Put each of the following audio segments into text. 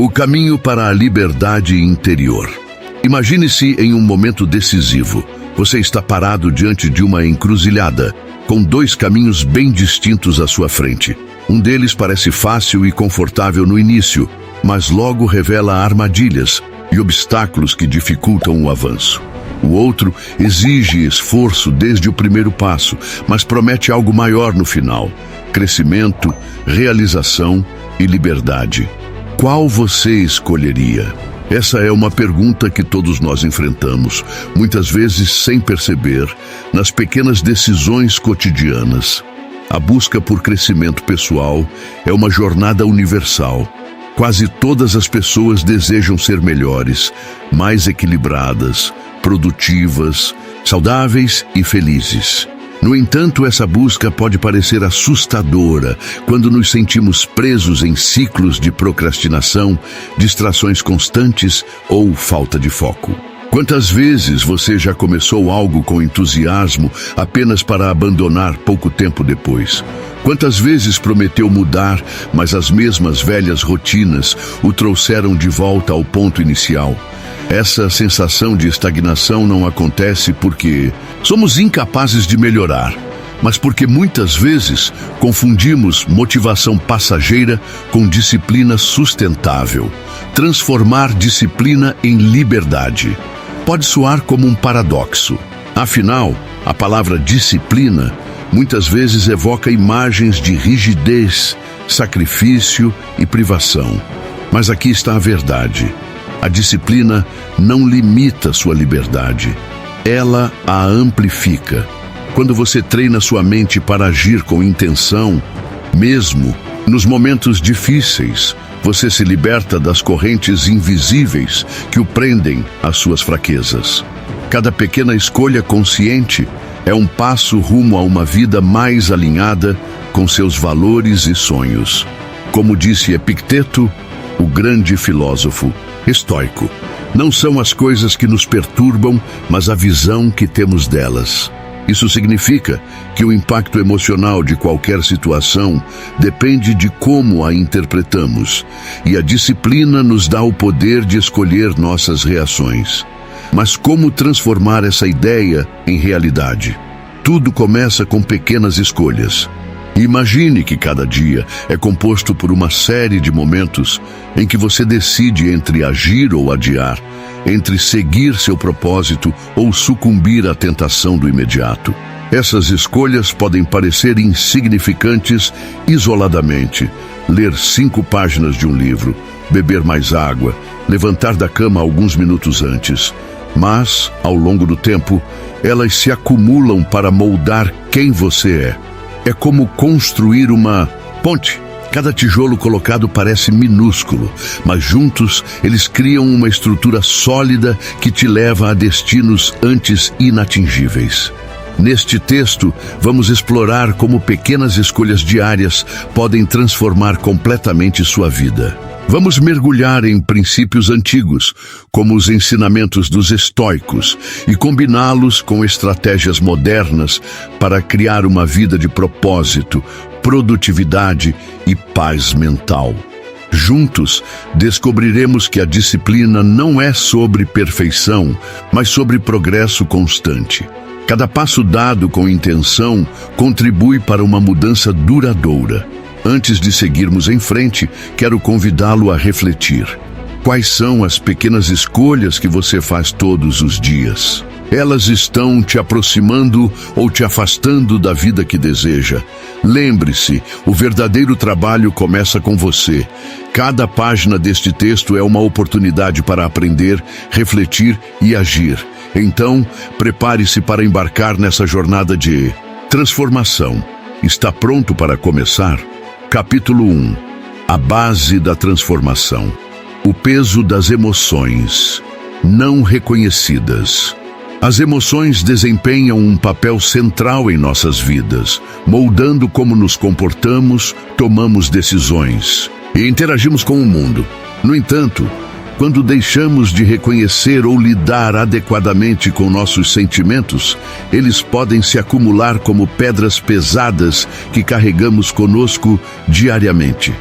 O caminho para a liberdade interior. Imagine-se em um momento decisivo. Você está parado diante de uma encruzilhada, com dois caminhos bem distintos à sua frente. Um deles parece fácil e confortável no início, mas logo revela armadilhas e obstáculos que dificultam o avanço. O outro exige esforço desde o primeiro passo, mas promete algo maior no final: crescimento, realização e liberdade. Qual você escolheria? Essa é uma pergunta que todos nós enfrentamos, muitas vezes sem perceber, nas pequenas decisões cotidianas. A busca por crescimento pessoal é uma jornada universal. Quase todas as pessoas desejam ser melhores, mais equilibradas, produtivas, saudáveis e felizes. No entanto, essa busca pode parecer assustadora quando nos sentimos presos em ciclos de procrastinação, distrações constantes ou falta de foco. Quantas vezes você já começou algo com entusiasmo apenas para abandonar pouco tempo depois? Quantas vezes prometeu mudar, mas as mesmas velhas rotinas o trouxeram de volta ao ponto inicial? Essa sensação de estagnação não acontece porque somos incapazes de melhorar, mas porque muitas vezes confundimos motivação passageira com disciplina sustentável. Transformar disciplina em liberdade pode soar como um paradoxo. Afinal, a palavra disciplina muitas vezes evoca imagens de rigidez, sacrifício e privação. Mas aqui está a verdade. A disciplina não limita sua liberdade, ela a amplifica. Quando você treina sua mente para agir com intenção, mesmo nos momentos difíceis, você se liberta das correntes invisíveis que o prendem às suas fraquezas. Cada pequena escolha consciente é um passo rumo a uma vida mais alinhada com seus valores e sonhos. Como disse Epicteto, o grande filósofo estoico, não são as coisas que nos perturbam, mas a visão que temos delas. Isso significa que o impacto emocional de qualquer situação depende de como a interpretamos, e a disciplina nos dá o poder de escolher nossas reações. Mas como transformar essa ideia em realidade? Tudo começa com pequenas escolhas. Imagine que cada dia é composto por uma série de momentos em que você decide entre agir ou adiar, entre seguir seu propósito ou sucumbir à tentação do imediato. Essas escolhas podem parecer insignificantes isoladamente: ler 5 páginas de um livro, beber mais água, levantar da cama alguns minutos antes. Mas, ao longo do tempo, elas se acumulam para moldar quem você é. É como construir uma ponte. Cada tijolo colocado parece minúsculo, mas juntos eles criam uma estrutura sólida que te leva a destinos antes inatingíveis. Neste texto, vamos explorar como pequenas escolhas diárias podem transformar completamente sua vida. Vamos mergulhar em princípios antigos, como os ensinamentos dos estoicos, e combiná-los com estratégias modernas para criar uma vida de propósito, produtividade e paz mental. Juntos, descobriremos que a disciplina não é sobre perfeição, mas sobre progresso constante. Cada passo dado com intenção contribui para uma mudança duradoura. Antes de seguirmos em frente, quero convidá-lo a refletir. Quais são as pequenas escolhas que você faz todos os dias? Elas estão te aproximando ou te afastando da vida que deseja? Lembre-se, o verdadeiro trabalho começa com você. Cada página deste texto é uma oportunidade para aprender, refletir e agir. Então, prepare-se para embarcar nessa jornada de transformação. Está pronto para começar? Capítulo 1. A base da transformação. O peso das emoções não reconhecidas. As emoções desempenham um papel central em nossas vidas, moldando como nos comportamos, tomamos decisões e interagimos com o mundo. No entanto, quando deixamos de reconhecer ou lidar adequadamente com nossos sentimentos, eles podem se acumular como pedras pesadas que carregamos conosco diariamente.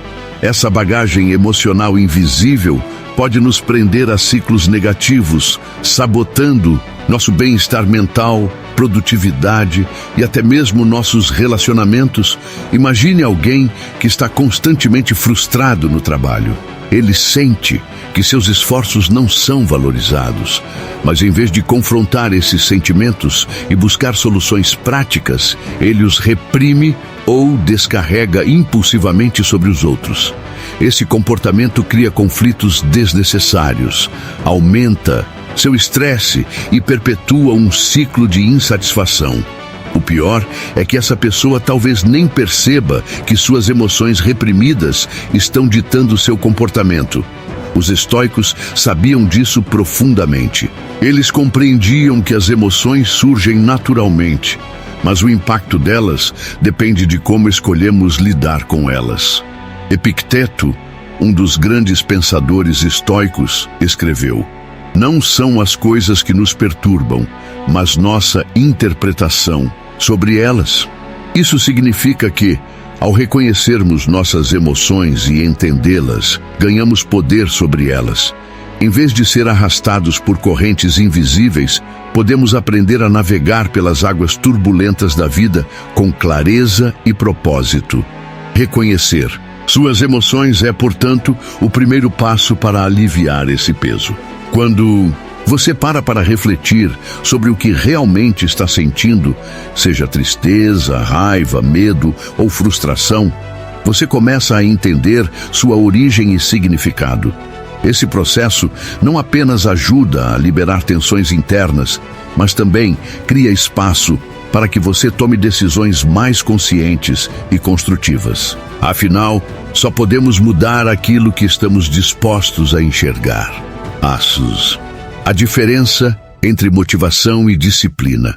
Essa bagagem emocional invisível pode nos prender a ciclos negativos, sabotando nosso bem-estar mental, produtividade e até mesmo nossos relacionamentos. Imagine alguém que está constantemente frustrado no trabalho. Ele sente que seus esforços não são valorizados, mas em vez de confrontar esses sentimentos e buscar soluções práticas, ele os reprime ou descarrega impulsivamente sobre os outros. Esse comportamento cria conflitos desnecessários, aumenta seu estresse e perpetua um ciclo de insatisfação. O pior é que essa pessoa talvez nem perceba que suas emoções reprimidas estão ditando seu comportamento. Os estoicos sabiam disso profundamente. Eles compreendiam que as emoções surgem naturalmente, mas o impacto delas depende de como escolhemos lidar com elas. Epicteto, um dos grandes pensadores estoicos, escreveu: "Não são as coisas que nos perturbam, mas nossa interpretação sobre elas." Isso significa que, ao reconhecermos nossas emoções e entendê-las, ganhamos poder sobre elas. Em vez de ser arrastados por correntes invisíveis, podemos aprender a navegar pelas águas turbulentas da vida com clareza e propósito. Reconhecer suas emoções é, portanto, o primeiro passo para aliviar esse peso. Quando você para refletir sobre o que realmente está sentindo, seja tristeza, raiva, medo ou frustração, você começa a entender sua origem e significado. Esse processo não apenas ajuda a liberar tensões internas, mas também cria espaço para que você tome decisões mais conscientes e construtivas. Afinal, só podemos mudar aquilo que estamos dispostos a enxergar. Assos. A diferença entre motivação e disciplina.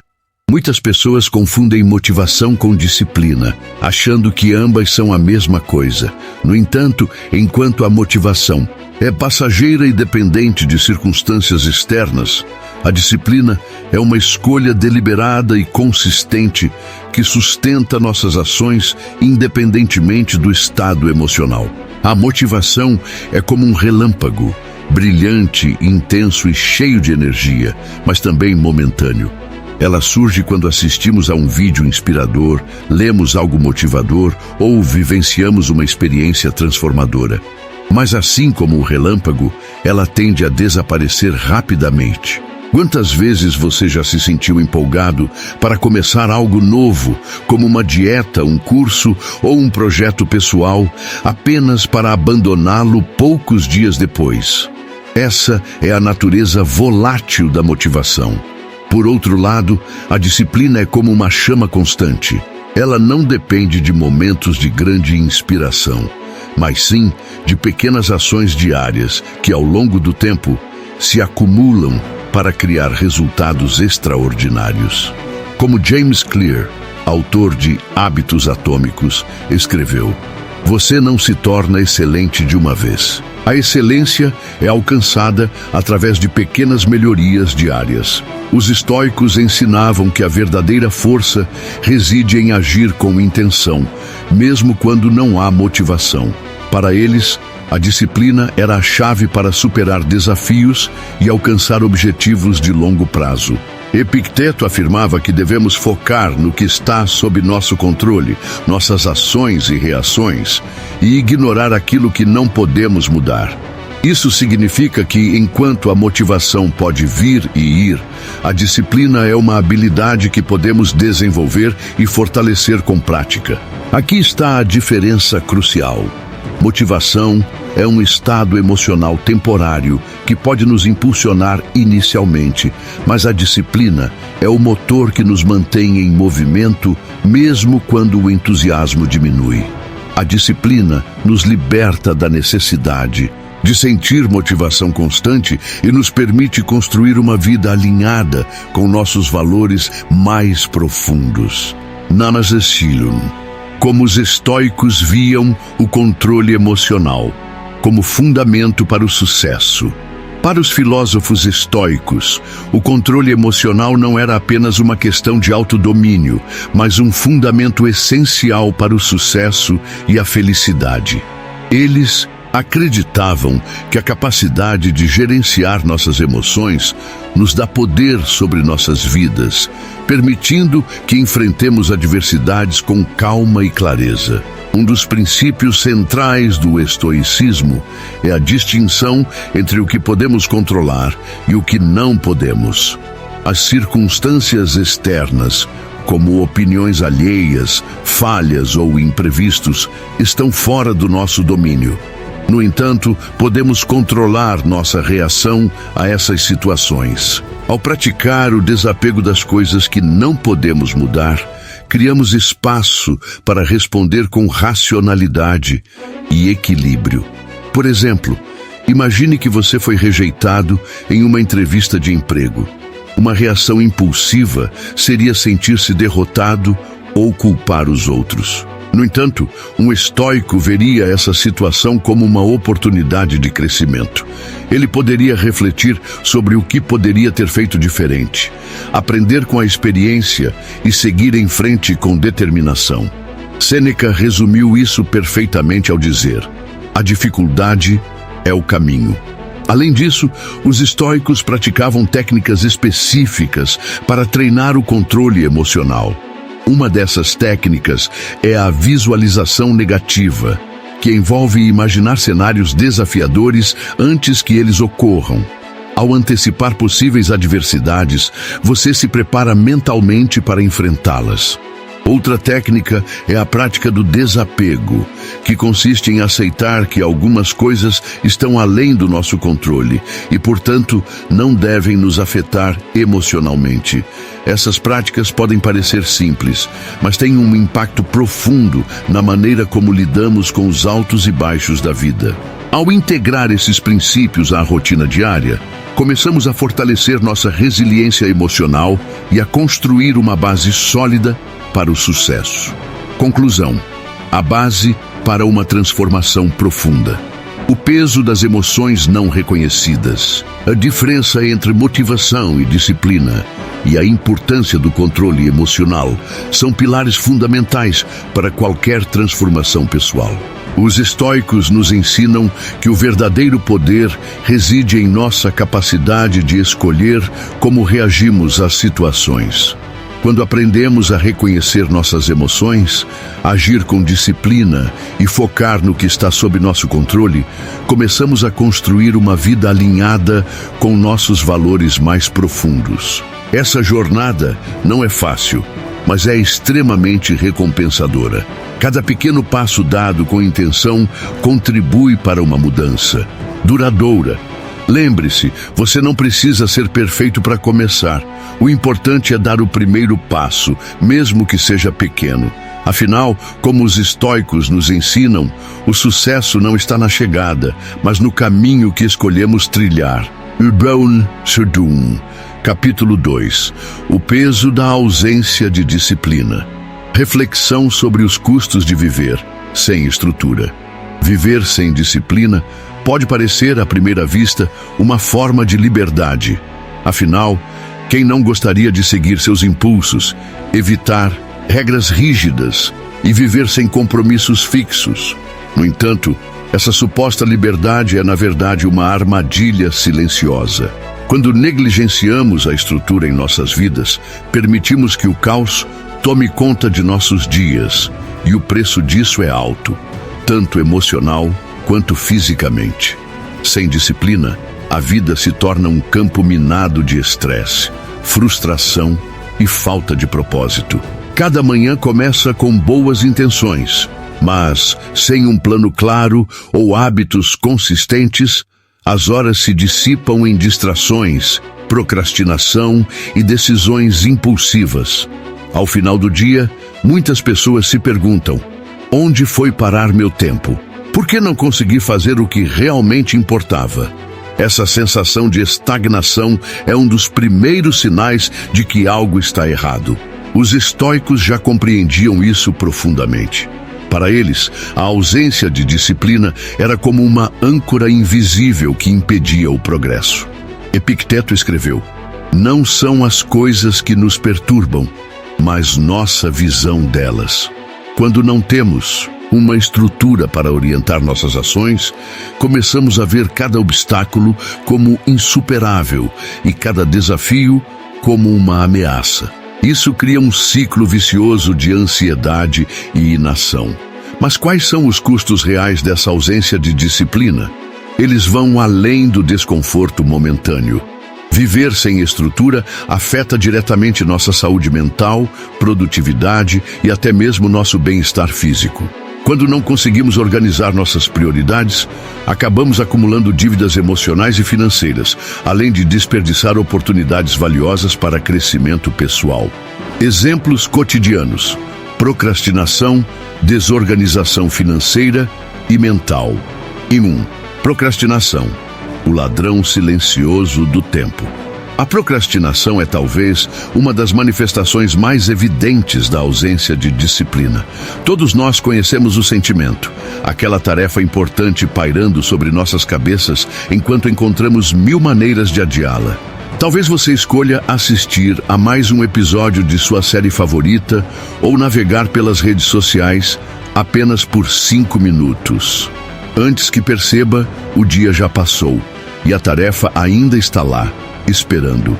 Muitas pessoas confundem motivação com disciplina, achando que ambas são a mesma coisa. No entanto, enquanto a motivação é passageira e dependente de circunstâncias externas, a disciplina é uma escolha deliberada e consistente que sustenta nossas ações independentemente do estado emocional. A motivação é como um relâmpago, brilhante, intenso e cheio de energia, mas também momentâneo. Ela surge quando assistimos a um vídeo inspirador, lemos algo motivador ou vivenciamos uma experiência transformadora. Mas assim como o relâmpago, ela tende a desaparecer rapidamente. Quantas vezes você já se sentiu empolgado para começar algo novo, como uma dieta, um curso ou um projeto pessoal, apenas para abandoná-lo poucos dias depois? Essa é a natureza volátil da motivação. Por outro lado, a disciplina é como uma chama constante. Ela não depende de momentos de grande inspiração, mas sim de pequenas ações diárias que, ao longo do tempo, se acumulam para criar resultados extraordinários. Como James Clear, autor de Hábitos Atômicos, escreveu: "Você não se torna excelente de uma vez. A excelência é alcançada através de pequenas melhorias diárias." Os estoicos ensinavam que a verdadeira força reside em agir com intenção, mesmo quando não há motivação. Para eles, a disciplina era a chave para superar desafios e alcançar objetivos de longo prazo. Epicteto afirmava que devemos focar no que está sob nosso controle, nossas ações e reações, e ignorar aquilo que não podemos mudar. Isso significa que, enquanto a motivação pode vir e ir, a disciplina é uma habilidade que podemos desenvolver e fortalecer com prática. Aqui está a diferença crucial. Motivação é um estado emocional temporário que pode nos impulsionar inicialmente, mas a disciplina é o motor que nos mantém em movimento, mesmo quando o entusiasmo diminui. A disciplina nos liberta da necessidade de sentir motivação constante e nos permite construir uma vida alinhada com nossos valores mais profundos. Namazestilum. Como os estoicos viam o controle emocional como fundamento para o sucesso. Para os filósofos estoicos, o controle emocional não era apenas uma questão de autodomínio, mas um fundamento essencial para o sucesso e a felicidade. Eles acreditavam que a capacidade de gerenciar nossas emoções nos dá poder sobre nossas vidas, permitindo que enfrentemos adversidades com calma e clareza. Um dos princípios centrais do estoicismo é a distinção entre o que podemos controlar e o que não podemos. As circunstâncias externas, como opiniões alheias, falhas ou imprevistos, estão fora do nosso domínio. No entanto, podemos controlar nossa reação a essas situações. Ao praticar o desapego das coisas que não podemos mudar, criamos espaço para responder com racionalidade e equilíbrio. Por exemplo, imagine que você foi rejeitado em uma entrevista de emprego. Uma reação impulsiva seria sentir-se derrotado ou culpar os outros. No entanto, um estoico veria essa situação como uma oportunidade de crescimento. Ele poderia refletir sobre o que poderia ter feito diferente, aprender com a experiência e seguir em frente com determinação. Sêneca resumiu isso perfeitamente ao dizer: a dificuldade é o caminho. Além disso, os estoicos praticavam técnicas específicas para treinar o controle emocional. Uma dessas técnicas é a visualização negativa, que envolve imaginar cenários desafiadores antes que eles ocorram. Ao antecipar possíveis adversidades, você se prepara mentalmente para enfrentá-las. Outra técnica é a prática do desapego, que consiste em aceitar que algumas coisas estão além do nosso controle e, portanto, não devem nos afetar emocionalmente. Essas práticas podem parecer simples, mas têm um impacto profundo na maneira como lidamos com os altos e baixos da vida. Ao integrar esses princípios à rotina diária, começamos a fortalecer nossa resiliência emocional e a construir uma base sólida para o sucesso. Conclusão: a base para uma transformação profunda. O peso das emoções não reconhecidas, a diferença entre motivação e disciplina e a importância do controle emocional são pilares fundamentais para qualquer transformação pessoal. Os estoicos nos ensinam que o verdadeiro poder reside em nossa capacidade de escolher como reagimos às situações. Quando aprendemos a reconhecer nossas emoções, agir com disciplina e focar no que está sob nosso controle, começamos a construir uma vida alinhada com nossos valores mais profundos. Essa jornada não é fácil, mas é extremamente recompensadora. Cada pequeno passo dado com intenção contribui para uma mudança duradoura. Lembre-se, você não precisa ser perfeito para começar. O importante é dar o primeiro passo, mesmo que seja pequeno. Afinal, como os estoicos nos ensinam, o sucesso não está na chegada, mas no caminho que escolhemos trilhar. Übung zur Übung. Capítulo 2. O peso da ausência de disciplina. Reflexão sobre os custos de viver sem estrutura. Viver sem disciplina pode parecer, à primeira vista, uma forma de liberdade. Afinal, quem não gostaria de seguir seus impulsos, evitar regras rígidas e viver sem compromissos fixos? No entanto, essa suposta liberdade é, na verdade, uma armadilha silenciosa. Quando negligenciamos a estrutura em nossas vidas, permitimos que o caos tome conta de nossos dias, e o preço disso é alto, tanto emocional quanto fisicamente. Sem disciplina, a vida se torna um campo minado de estresse, frustração e falta de propósito. Cada manhã começa com boas intenções, mas sem um plano claro ou hábitos consistentes, as horas se dissipam em distrações, procrastinação e decisões impulsivas. Ao final do dia, muitas pessoas se perguntam: onde foi parar meu tempo? Por que não consegui fazer o que realmente importava? Essa sensação de estagnação é um dos primeiros sinais de que algo está errado. Os estoicos já compreendiam isso profundamente. Para eles, a ausência de disciplina era como uma âncora invisível que impedia o progresso. Epicteto escreveu: não são as coisas que nos perturbam, mas nossa visão delas. Quando não temos uma estrutura para orientar nossas ações, começamos a ver cada obstáculo como insuperável e cada desafio como uma ameaça. Isso cria um ciclo vicioso de ansiedade e inação. Mas quais são os custos reais dessa ausência de disciplina? Eles vão além do desconforto momentâneo. Viver sem estrutura afeta diretamente nossa saúde mental, produtividade e até mesmo nosso bem-estar físico. Quando não conseguimos organizar nossas prioridades, acabamos acumulando dívidas emocionais e financeiras, além de desperdiçar oportunidades valiosas para crescimento pessoal. Exemplos cotidianos: procrastinação, desorganização financeira e mental. 1. Procrastinação, o ladrão silencioso do tempo. A procrastinação é talvez uma das manifestações mais evidentes da ausência de disciplina. Todos nós conhecemos o sentimento, aquela tarefa importante pairando sobre nossas cabeças enquanto encontramos 1000 maneiras de adiá-la. Talvez você escolha assistir a mais um episódio de sua série favorita ou navegar pelas redes sociais apenas por 5 minutos. Antes que perceba, o dia já passou e a tarefa ainda está lá, esperando.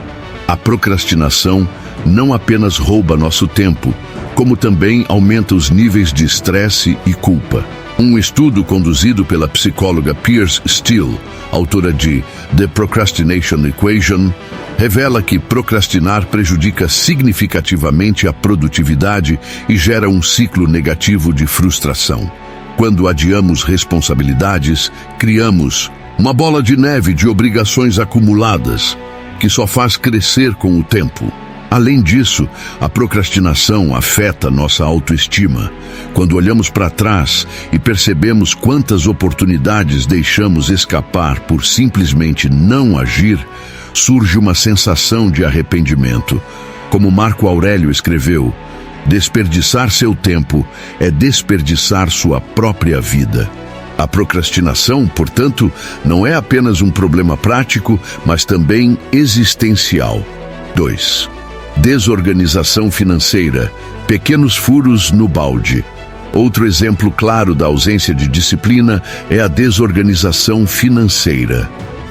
A procrastinação não apenas rouba nosso tempo, como também aumenta os níveis de estresse e culpa. Um estudo conduzido pela psicóloga Piers Steel, autora de The Procrastination Equation, revela que procrastinar prejudica significativamente a produtividade e gera um ciclo negativo de frustração. Quando adiamos responsabilidades, criamos uma bola de neve de obrigações acumuladas, que só faz crescer com o tempo. Além disso, a procrastinação afeta nossa autoestima. Quando olhamos para trás e percebemos quantas oportunidades deixamos escapar por simplesmente não agir, surge uma sensação de arrependimento. Como Marco Aurélio escreveu, desperdiçar seu tempo é desperdiçar sua própria vida. A procrastinação, portanto, não é apenas um problema prático, mas também existencial. 2. Desorganização financeira, pequenos furos no balde. Outro exemplo claro da ausência de disciplina é a desorganização financeira.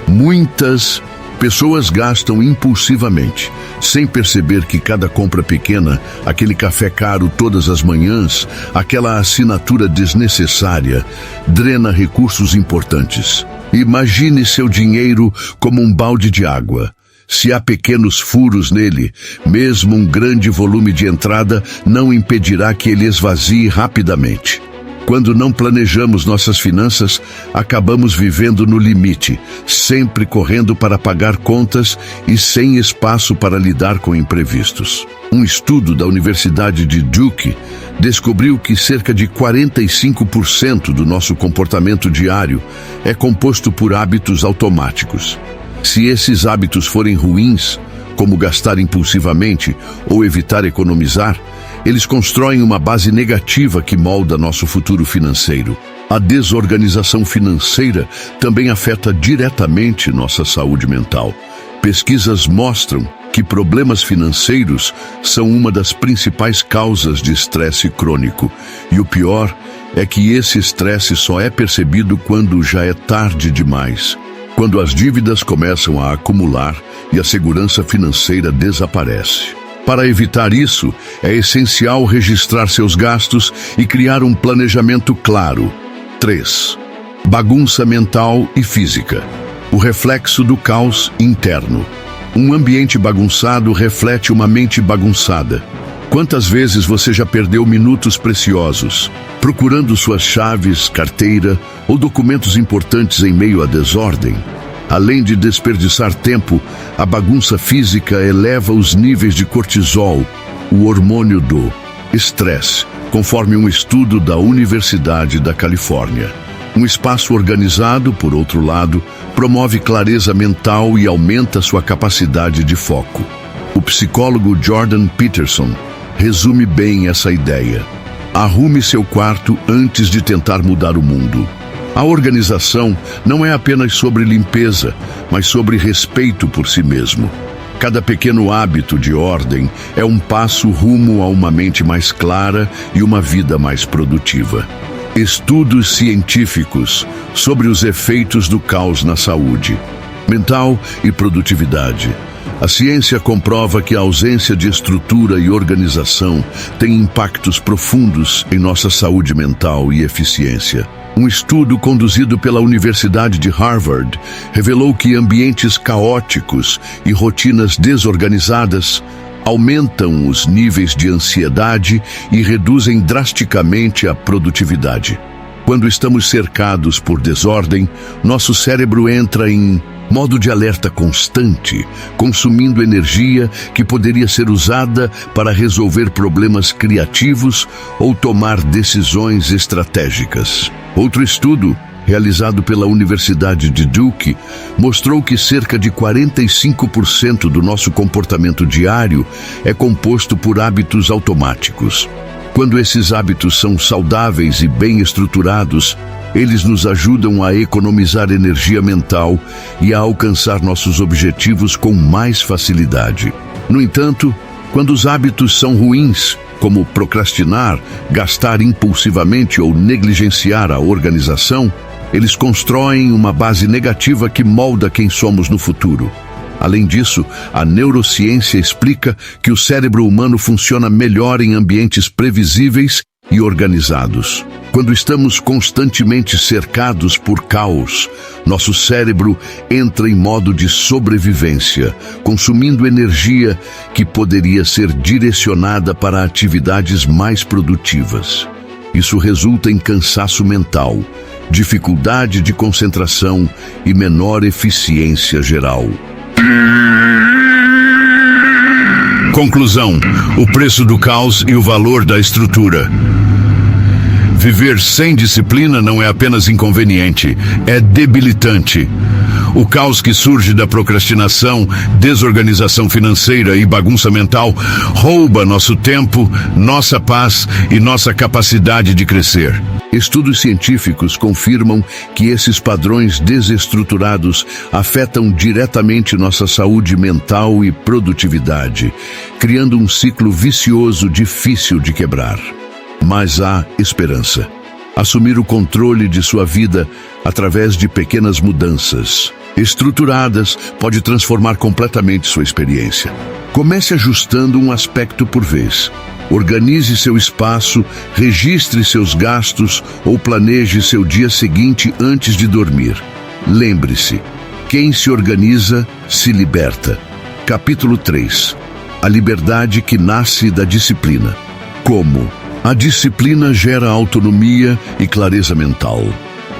Muitas pessoas gastam impulsivamente, sem perceber que cada compra pequena, aquele café caro todas as manhãs, aquela assinatura desnecessária, drena recursos importantes. Imagine seu dinheiro como um balde de água. Se há pequenos furos nele, mesmo um grande volume de entrada não impedirá que ele esvazie rapidamente. Quando não planejamos nossas finanças, acabamos vivendo no limite, sempre correndo para pagar contas e sem espaço para lidar com imprevistos. Um estudo da Universidade de Duke descobriu que cerca de 45% do nosso comportamento diário é composto por hábitos automáticos. Se esses hábitos forem ruins, como gastar impulsivamente ou evitar economizar, eles constroem uma base negativa que molda nosso futuro financeiro. A desorganização financeira também afeta diretamente nossa saúde mental. Pesquisas mostram que problemas financeiros são uma das principais causas de estresse crônico. E o pior é que esse estresse só é percebido quando já é tarde demais. Quando as dívidas começam a acumular e a segurança financeira desaparece. Para evitar isso, é essencial registrar seus gastos e criar um planejamento claro. 3. Bagunça mental e física. O reflexo do caos interno. Um ambiente bagunçado reflete uma mente bagunçada. Quantas vezes você já perdeu minutos preciosos, procurando suas chaves, carteira ou documentos importantes em meio à desordem? Além de desperdiçar tempo, a bagunça física eleva os níveis de cortisol, o hormônio do estresse, conforme um estudo da Universidade da Califórnia. Um espaço organizado, por outro lado, promove clareza mental e aumenta sua capacidade de foco. O psicólogo Jordan Peterson resume bem essa ideia. Arrume seu quarto antes de tentar mudar o mundo. A organização não é apenas sobre limpeza, mas sobre respeito por si mesmo. Cada pequeno hábito de ordem é um passo rumo a uma mente mais clara e uma vida mais produtiva. Estudos científicos sobre os efeitos do caos na saúde mental e produtividade. A ciência comprova que a ausência de estrutura e organização tem impactos profundos em nossa saúde mental e eficiência. Um estudo conduzido pela Universidade de Harvard revelou que ambientes caóticos e rotinas desorganizadas aumentam os níveis de ansiedade e reduzem drasticamente a produtividade. Quando estamos cercados por desordem, nosso cérebro entra em modo de alerta constante, consumindo energia que poderia ser usada para resolver problemas criativos ou tomar decisões estratégicas. Outro estudo, realizado pela Universidade de Duke, mostrou que cerca de 45% do nosso comportamento diário é composto por hábitos automáticos. Quando esses hábitos são saudáveis e bem estruturados, eles nos ajudam a economizar energia mental e a alcançar nossos objetivos com mais facilidade. No entanto, quando os hábitos são ruins, como procrastinar, gastar impulsivamente ou negligenciar a organização, eles constroem uma base negativa que molda quem somos no futuro. Além disso, a neurociência explica que o cérebro humano funciona melhor em ambientes previsíveis e organizados. Quando estamos constantemente cercados por caos, nosso cérebro entra em modo de sobrevivência, consumindo energia que poderia ser direcionada para atividades mais produtivas. Isso resulta em cansaço mental, dificuldade de concentração e menor eficiência geral. Conclusão: o preço do caos e o valor da estrutura. Viver sem disciplina não é apenas inconveniente, é debilitante. O caos que surge da procrastinação, desorganização financeira e bagunça mental rouba nosso tempo, nossa paz e nossa capacidade de crescer. Estudos científicos confirmam que esses padrões desestruturados afetam diretamente nossa saúde mental e produtividade, criando um ciclo vicioso difícil de quebrar. Mas há esperança. Assumir o controle de sua vida através de pequenas mudanças estruturadas pode transformar completamente sua experiência. Comece ajustando um aspecto por vez. Organize seu espaço, registre seus gastos ou planeje seu dia seguinte antes de dormir. Lembre-se, quem se organiza se liberta. Capítulo 3. A liberdade que nasce da disciplina. Como? A disciplina gera autonomia e clareza mental.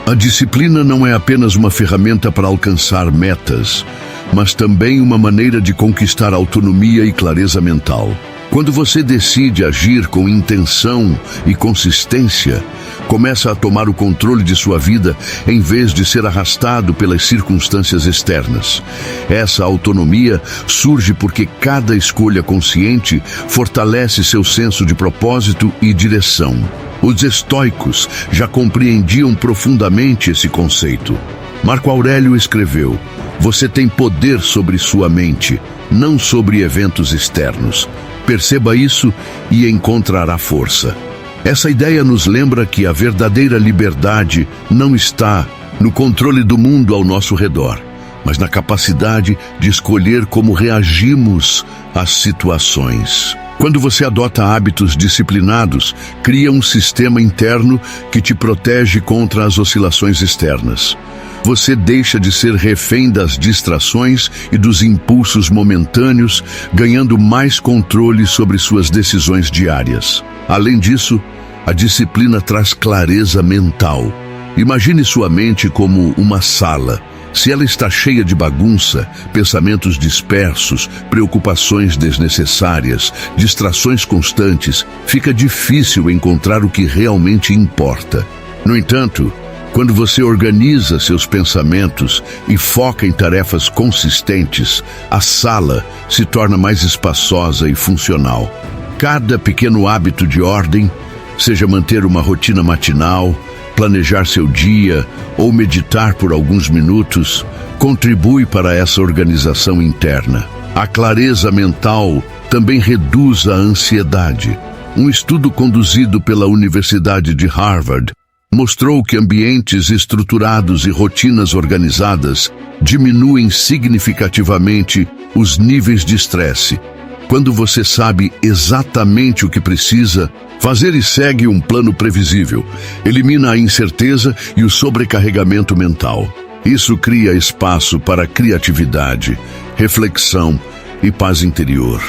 A disciplina não é apenas uma ferramenta para alcançar metas, mas também uma maneira de conquistar autonomia e clareza mental. Quando você decide agir com intenção e consistência, começa a tomar o controle de sua vida em vez de ser arrastado pelas circunstâncias externas. Essa autonomia surge porque cada escolha consciente fortalece seu senso de propósito e direção. Os estoicos já compreendiam profundamente esse conceito. Marco Aurélio escreveu: "Você tem poder sobre sua mente, não sobre eventos externos. Perceba isso e encontrará força." Essa ideia nos lembra que a verdadeira liberdade não está no controle do mundo ao nosso redor, mas na capacidade de escolher como reagimos às situações. Quando você adota hábitos disciplinados, cria um sistema interno que te protege contra as oscilações externas. Você deixa de ser refém das distrações e dos impulsos momentâneos, ganhando mais controle sobre suas decisões diárias. Além disso, a disciplina traz clareza mental. Imagine sua mente como uma sala. Se ela está cheia de bagunça, pensamentos dispersos, preocupações desnecessárias, distrações constantes, fica difícil encontrar o que realmente importa. No entanto, quando você organiza seus pensamentos e foca em tarefas consistentes, a sala se torna mais espaçosa e funcional. Cada pequeno hábito de ordem, seja manter uma rotina matinal, planejar seu dia ou meditar por alguns minutos, contribui para essa organização interna. A clareza mental também reduz a ansiedade. Um estudo conduzido pela Universidade de Harvard Mostrou que ambientes estruturados e rotinas organizadas diminuem significativamente os níveis de estresse. Quando você sabe exatamente o que precisa fazer e segue um plano previsível, elimina a incerteza e o sobrecarregamento mental. Isso cria espaço para criatividade, reflexão e paz interior.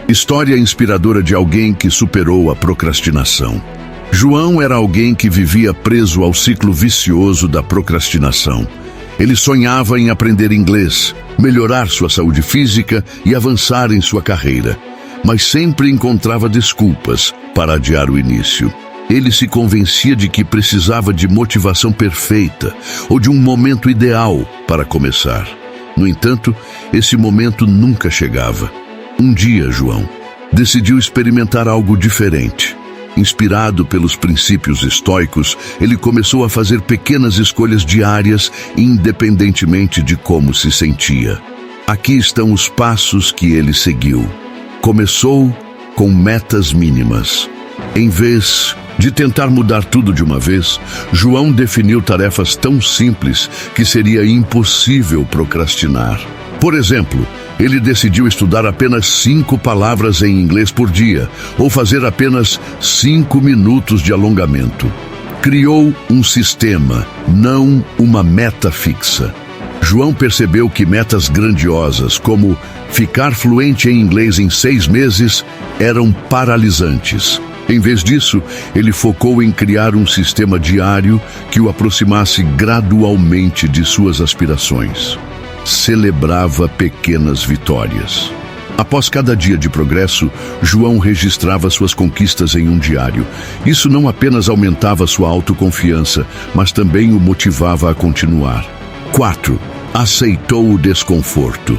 História inspiradora de alguém que superou a procrastinação. João era alguém que vivia preso ao ciclo vicioso da procrastinação. Ele sonhava em aprender inglês, melhorar sua saúde física e avançar em sua carreira, mas sempre encontrava desculpas para adiar o início. Ele se convencia de que precisava de motivação perfeita ou de um momento ideal para começar. No entanto, esse momento nunca chegava. Um dia, João decidiu experimentar algo diferente. Inspirado pelos princípios estoicos, ele começou a fazer pequenas escolhas diárias, independentemente de como se sentia. Aqui estão os passos que ele seguiu. Começou com metas mínimas. Em vez de tentar mudar tudo de uma vez, João definiu tarefas tão simples que seria impossível procrastinar. Por exemplo, ele decidiu estudar apenas 5 palavras em inglês por dia, ou fazer apenas 5 minutos de alongamento. Criou um sistema, não uma meta fixa. João percebeu que metas grandiosas, como ficar fluente em inglês em 6 meses, eram paralisantes. Em vez disso, ele focou em criar um sistema diário que o aproximasse gradualmente de suas aspirações. Celebrava pequenas vitórias. Após cada dia de progresso, João registrava suas conquistas em um diário. Isso não apenas aumentava sua autoconfiança, mas também o motivava a continuar. 4. Aceitou o desconforto.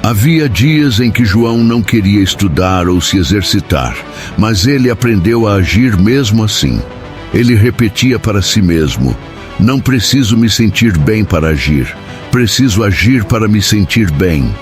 Havia dias em que João não queria estudar ou se exercitar, mas ele aprendeu a agir mesmo assim. Ele repetia para si mesmo: não preciso me sentir bem para agir. Preciso agir para me sentir bem.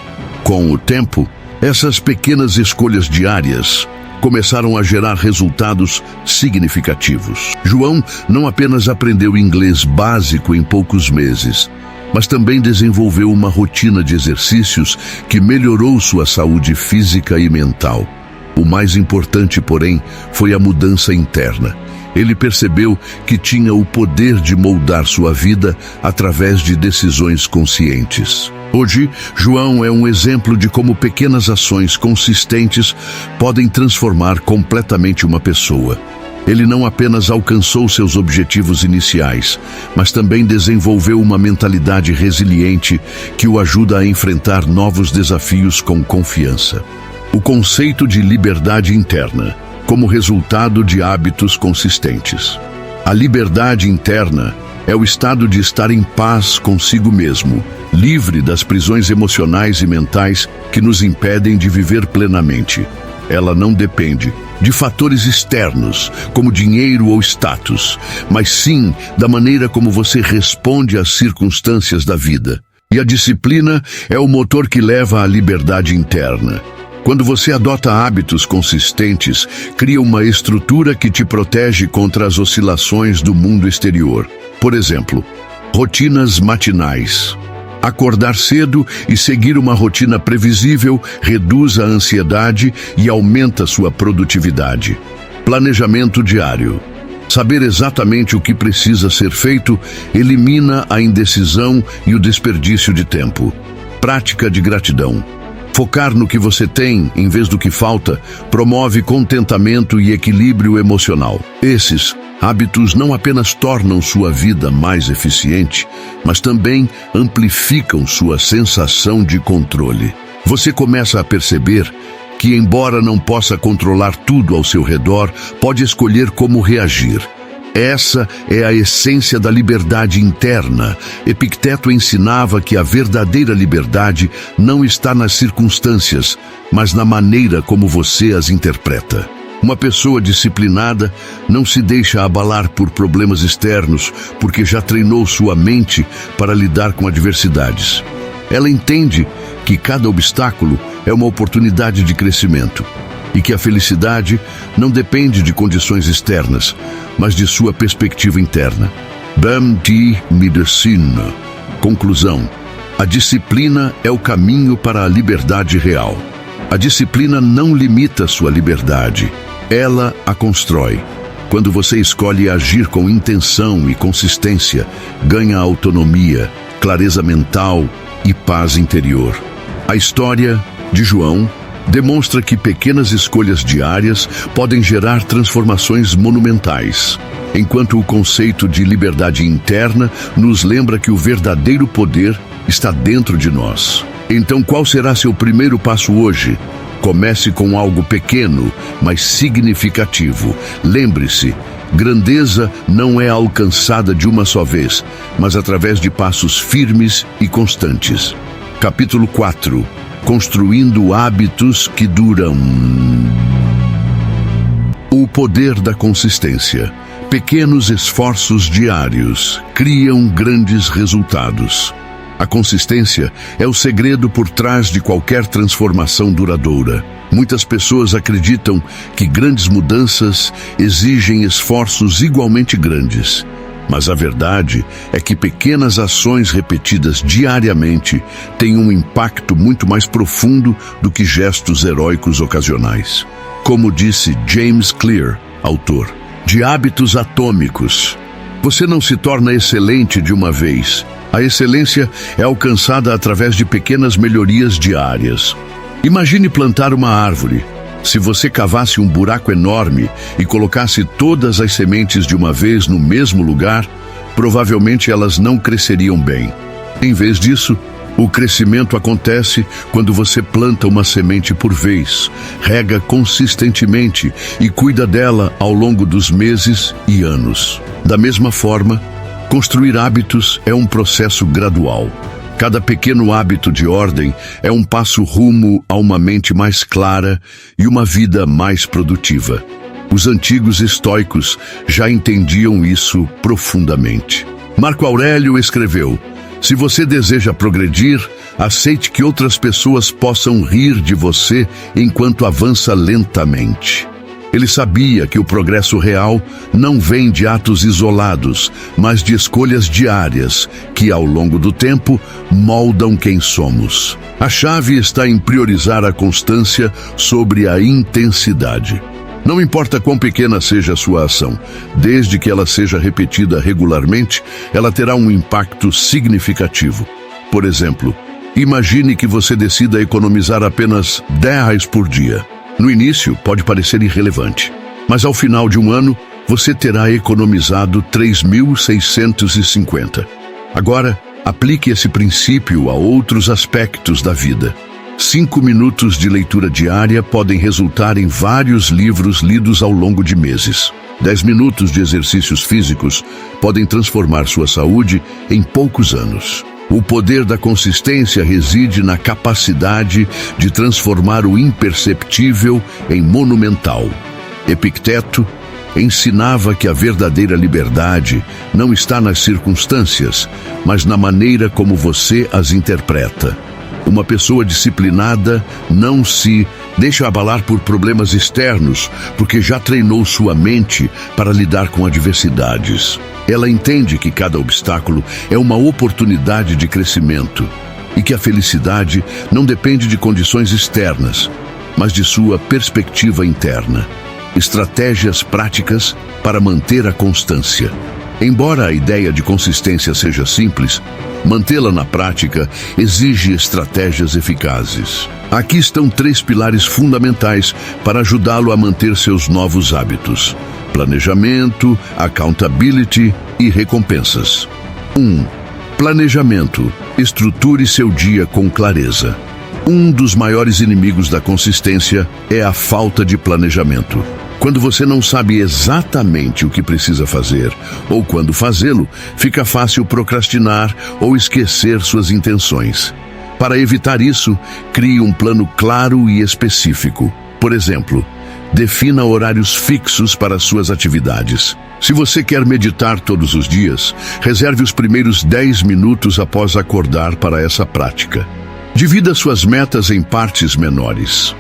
Com o tempo, essas pequenas escolhas diárias começaram a gerar resultados significativos. João não apenas aprendeu inglês básico em poucos meses, mas também desenvolveu uma rotina de exercícios que melhorou sua saúde física e mental. O mais importante, porém, foi a mudança interna. Ele percebeu que tinha o poder de moldar sua vida através de decisões conscientes. Hoje, João é um exemplo de como pequenas ações consistentes podem transformar completamente uma pessoa. Ele não apenas alcançou seus objetivos iniciais, mas também desenvolveu uma mentalidade resiliente que o ajuda a enfrentar novos desafios com confiança. O conceito de liberdade interna, como resultado de hábitos consistentes. A liberdade interna é o estado de estar em paz consigo mesmo, livre das prisões emocionais e mentais que nos impedem de viver plenamente. Ela não depende de fatores externos, como dinheiro ou status, mas sim da maneira como você responde às circunstâncias da vida. E a disciplina é o motor que leva à liberdade interna. Quando você adota hábitos consistentes, cria uma estrutura que te protege contra as oscilações do mundo exterior. Por exemplo, rotinas matinais. Acordar cedo e seguir uma rotina previsível reduz a ansiedade e aumenta sua produtividade. Planejamento diário. Saber exatamente o que precisa ser feito elimina a indecisão e o desperdício de tempo. Prática de gratidão. Focar no que você tem, em vez do que falta, promove contentamento e equilíbrio emocional. Esses hábitos não apenas tornam sua vida mais eficiente, mas também amplificam sua sensação de controle. Você começa a perceber que, embora não possa controlar tudo ao seu redor, pode escolher como reagir. Essa é a essência da liberdade interna. Epicteto ensinava que a verdadeira liberdade não está nas circunstâncias, mas na maneira como você as interpreta. Uma pessoa disciplinada não se deixa abalar por problemas externos, porque já treinou sua mente para lidar com adversidades. Ela entende que cada obstáculo é uma oportunidade de crescimento. e que a felicidade não depende de condições externas, mas de sua perspectiva interna. Bhante Medicina. Conclusão: a disciplina é o caminho para a liberdade real. A disciplina não limita sua liberdade, ela a constrói. Quando você escolhe agir com intenção e consistência, ganha autonomia, clareza mental e paz interior. A história de João demonstra que pequenas escolhas diárias podem gerar transformações monumentais, enquanto o conceito de liberdade interna nos lembra que o verdadeiro poder está dentro de nós. Então, qual será seu primeiro passo hoje? Comece com algo pequeno, mas significativo. Lembre-se, grandeza não é alcançada de uma só vez, mas através de passos firmes e constantes. Capítulo 4. Construindo hábitos que duram. O poder da consistência. Pequenos esforços diários criam grandes resultados. A consistência é o segredo por trás de qualquer transformação duradoura. Muitas pessoas acreditam que grandes mudanças exigem esforços igualmente grandes. Mas a verdade é que pequenas ações repetidas diariamente têm um impacto muito mais profundo do que gestos heróicos ocasionais. Como disse James Clear, autor de Hábitos Atômicos, você não se torna excelente de uma vez. A excelência é alcançada através de pequenas melhorias diárias. Imagine plantar uma árvore. Se você cavasse um buraco enorme e colocasse todas as sementes de uma vez no mesmo lugar, provavelmente elas não cresceriam bem. Em vez disso, o crescimento acontece quando você planta uma semente por vez, rega consistentemente e cuida dela ao longo dos meses e anos. Da mesma forma, construir hábitos é um processo gradual. Cada pequeno hábito de ordem é um passo rumo a uma mente mais clara e uma vida mais produtiva. Os antigos estoicos já entendiam isso profundamente. Marco Aurélio escreveu: se você deseja progredir, aceite que outras pessoas possam rir de você enquanto avança lentamente. Ele sabia que o progresso real não vem de atos isolados, mas de escolhas diárias, que ao longo do tempo moldam quem somos. A chave está em priorizar a constância sobre a intensidade. Não importa quão pequena seja a sua ação, desde que ela seja repetida regularmente, ela terá um impacto significativo. Por exemplo, imagine que você decida economizar apenas R$10 por dia. No início, pode parecer irrelevante, mas ao final de um ano, você terá economizado 3.650. Agora, aplique esse princípio a outros aspectos da vida. 5 minutos de leitura diária podem resultar em vários livros lidos ao longo de meses. 10 minutos de exercícios físicos podem transformar sua saúde em poucos anos. O poder da consistência reside na capacidade de transformar o imperceptível em monumental. Epicteto ensinava que a verdadeira liberdade não está nas circunstâncias, mas na maneira como você as interpreta. Uma pessoa disciplinada não se deixa abalar por problemas externos, porque já treinou sua mente para lidar com adversidades. Ela entende que cada obstáculo é uma oportunidade de crescimento e que a felicidade não depende de condições externas, mas de sua perspectiva interna. Estratégias práticas para manter a constância. Embora a ideia de consistência seja simples, mantê-la na prática exige estratégias eficazes. Aqui estão 3 pilares fundamentais para ajudá-lo a manter seus novos hábitos: planejamento, accountability e recompensas. 1. Planejamento. Estruture seu dia com clareza. Um dos maiores inimigos da consistência é a falta de planejamento. Quando você não sabe exatamente o que precisa fazer, ou quando fazê-lo, fica fácil procrastinar ou esquecer suas intenções. Para evitar isso, crie um plano claro e específico. Por exemplo, defina horários fixos para suas atividades. Se você quer meditar todos os dias, reserve os primeiros 10 minutos após acordar para essa prática. Divida suas metas em partes menores.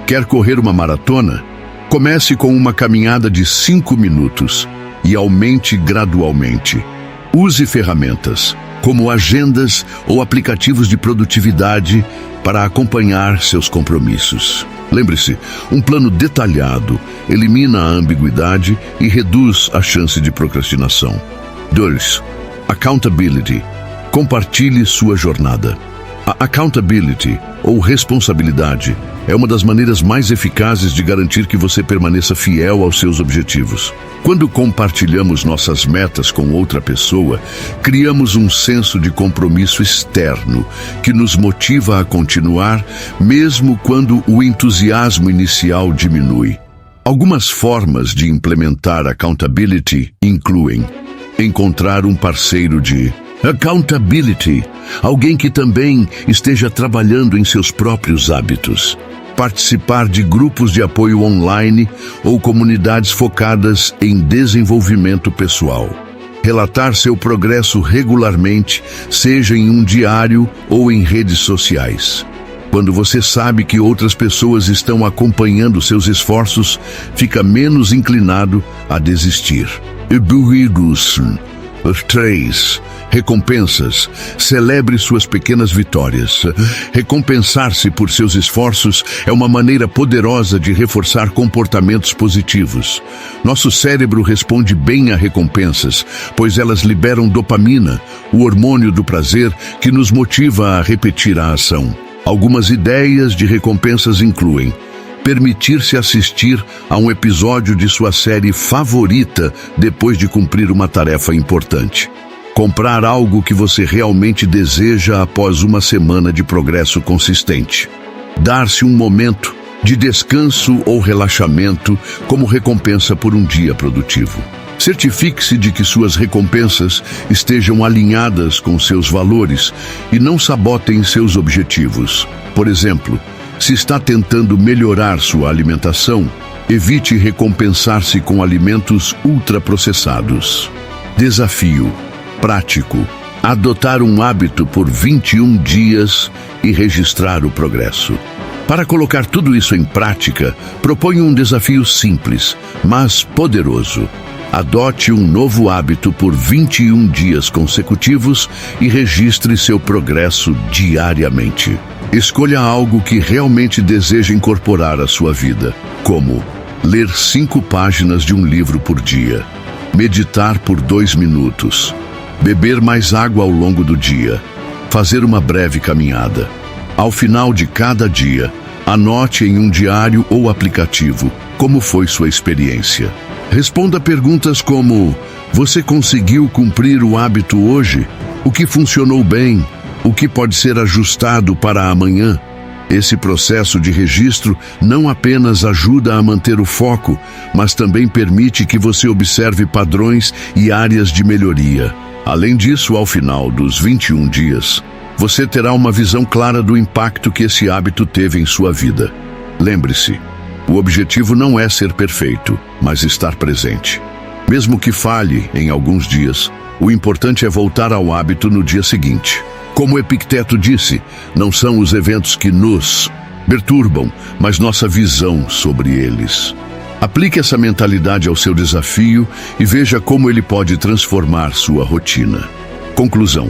Quer correr uma maratona? Comece com uma caminhada de 5 minutos e aumente gradualmente. Use ferramentas, como agendas ou aplicativos de produtividade para acompanhar seus compromissos. Lembre-se, um plano detalhado elimina a ambiguidade e reduz a chance de procrastinação. 2. Accountability. Compartilhe sua jornada. A accountability, ou responsabilidade, é uma das maneiras mais eficazes de garantir que você permaneça fiel aos seus objetivos. Quando compartilhamos nossas metas com outra pessoa, criamos um senso de compromisso externo que nos motiva a continuar, mesmo quando o entusiasmo inicial diminui. Algumas formas de implementar accountability incluem encontrar um parceiro de accountability, alguém que também esteja trabalhando em seus próprios hábitos. Participar de grupos de apoio online ou comunidades focadas em desenvolvimento pessoal. Relatar seu progresso regularmente, seja em um diário ou em redes sociais. Quando você sabe que outras pessoas estão acompanhando seus esforços, fica menos inclinado a desistir. 3. Recompensas. Celebre suas pequenas vitórias. Recompensar-se por seus esforços é uma maneira poderosa de reforçar comportamentos positivos. Nosso cérebro responde bem a recompensas, pois elas liberam dopamina, o hormônio do prazer que nos motiva a repetir a ação. Algumas ideias de recompensas incluem permitir-se assistir a um episódio de sua série favorita depois de cumprir uma tarefa importante. Comprar algo que você realmente deseja após uma semana de progresso consistente. Dar-se um momento de descanso ou relaxamento como recompensa por um dia produtivo. Certifique-se de que suas recompensas estejam alinhadas com seus valores e não sabotem seus objetivos. Por exemplo, se está tentando melhorar sua alimentação, evite recompensar-se com alimentos ultraprocessados. Desafio prático: adotar um hábito por 21 dias e registrar o progresso. Para colocar tudo isso em prática, proponho um desafio simples, mas poderoso. Adote um novo hábito por 21 dias consecutivos e registre seu progresso diariamente. Escolha algo que realmente deseja incorporar à sua vida, como ler 5 páginas de um livro por dia, meditar por 2 minutos, beber mais água ao longo do dia, fazer uma breve caminhada. Ao final de cada dia, anote em um diário ou aplicativo como foi sua experiência. Responda perguntas como: você conseguiu cumprir o hábito hoje? O que funcionou bem? O que pode ser ajustado para amanhã? Esse processo de registro não apenas ajuda a manter o foco, mas também permite que você observe padrões e áreas de melhoria. Além disso, ao final dos 21 dias, você terá uma visão clara do impacto que esse hábito teve em sua vida. Lembre-se, o objetivo não é ser perfeito, mas estar presente. Mesmo que falhe em alguns dias, o importante é voltar ao hábito no dia seguinte. Como Epicteto disse, não são os eventos que nos perturbam, mas nossa visão sobre eles. Aplique essa mentalidade ao seu desafio e veja como ele pode transformar sua rotina. Conclusão: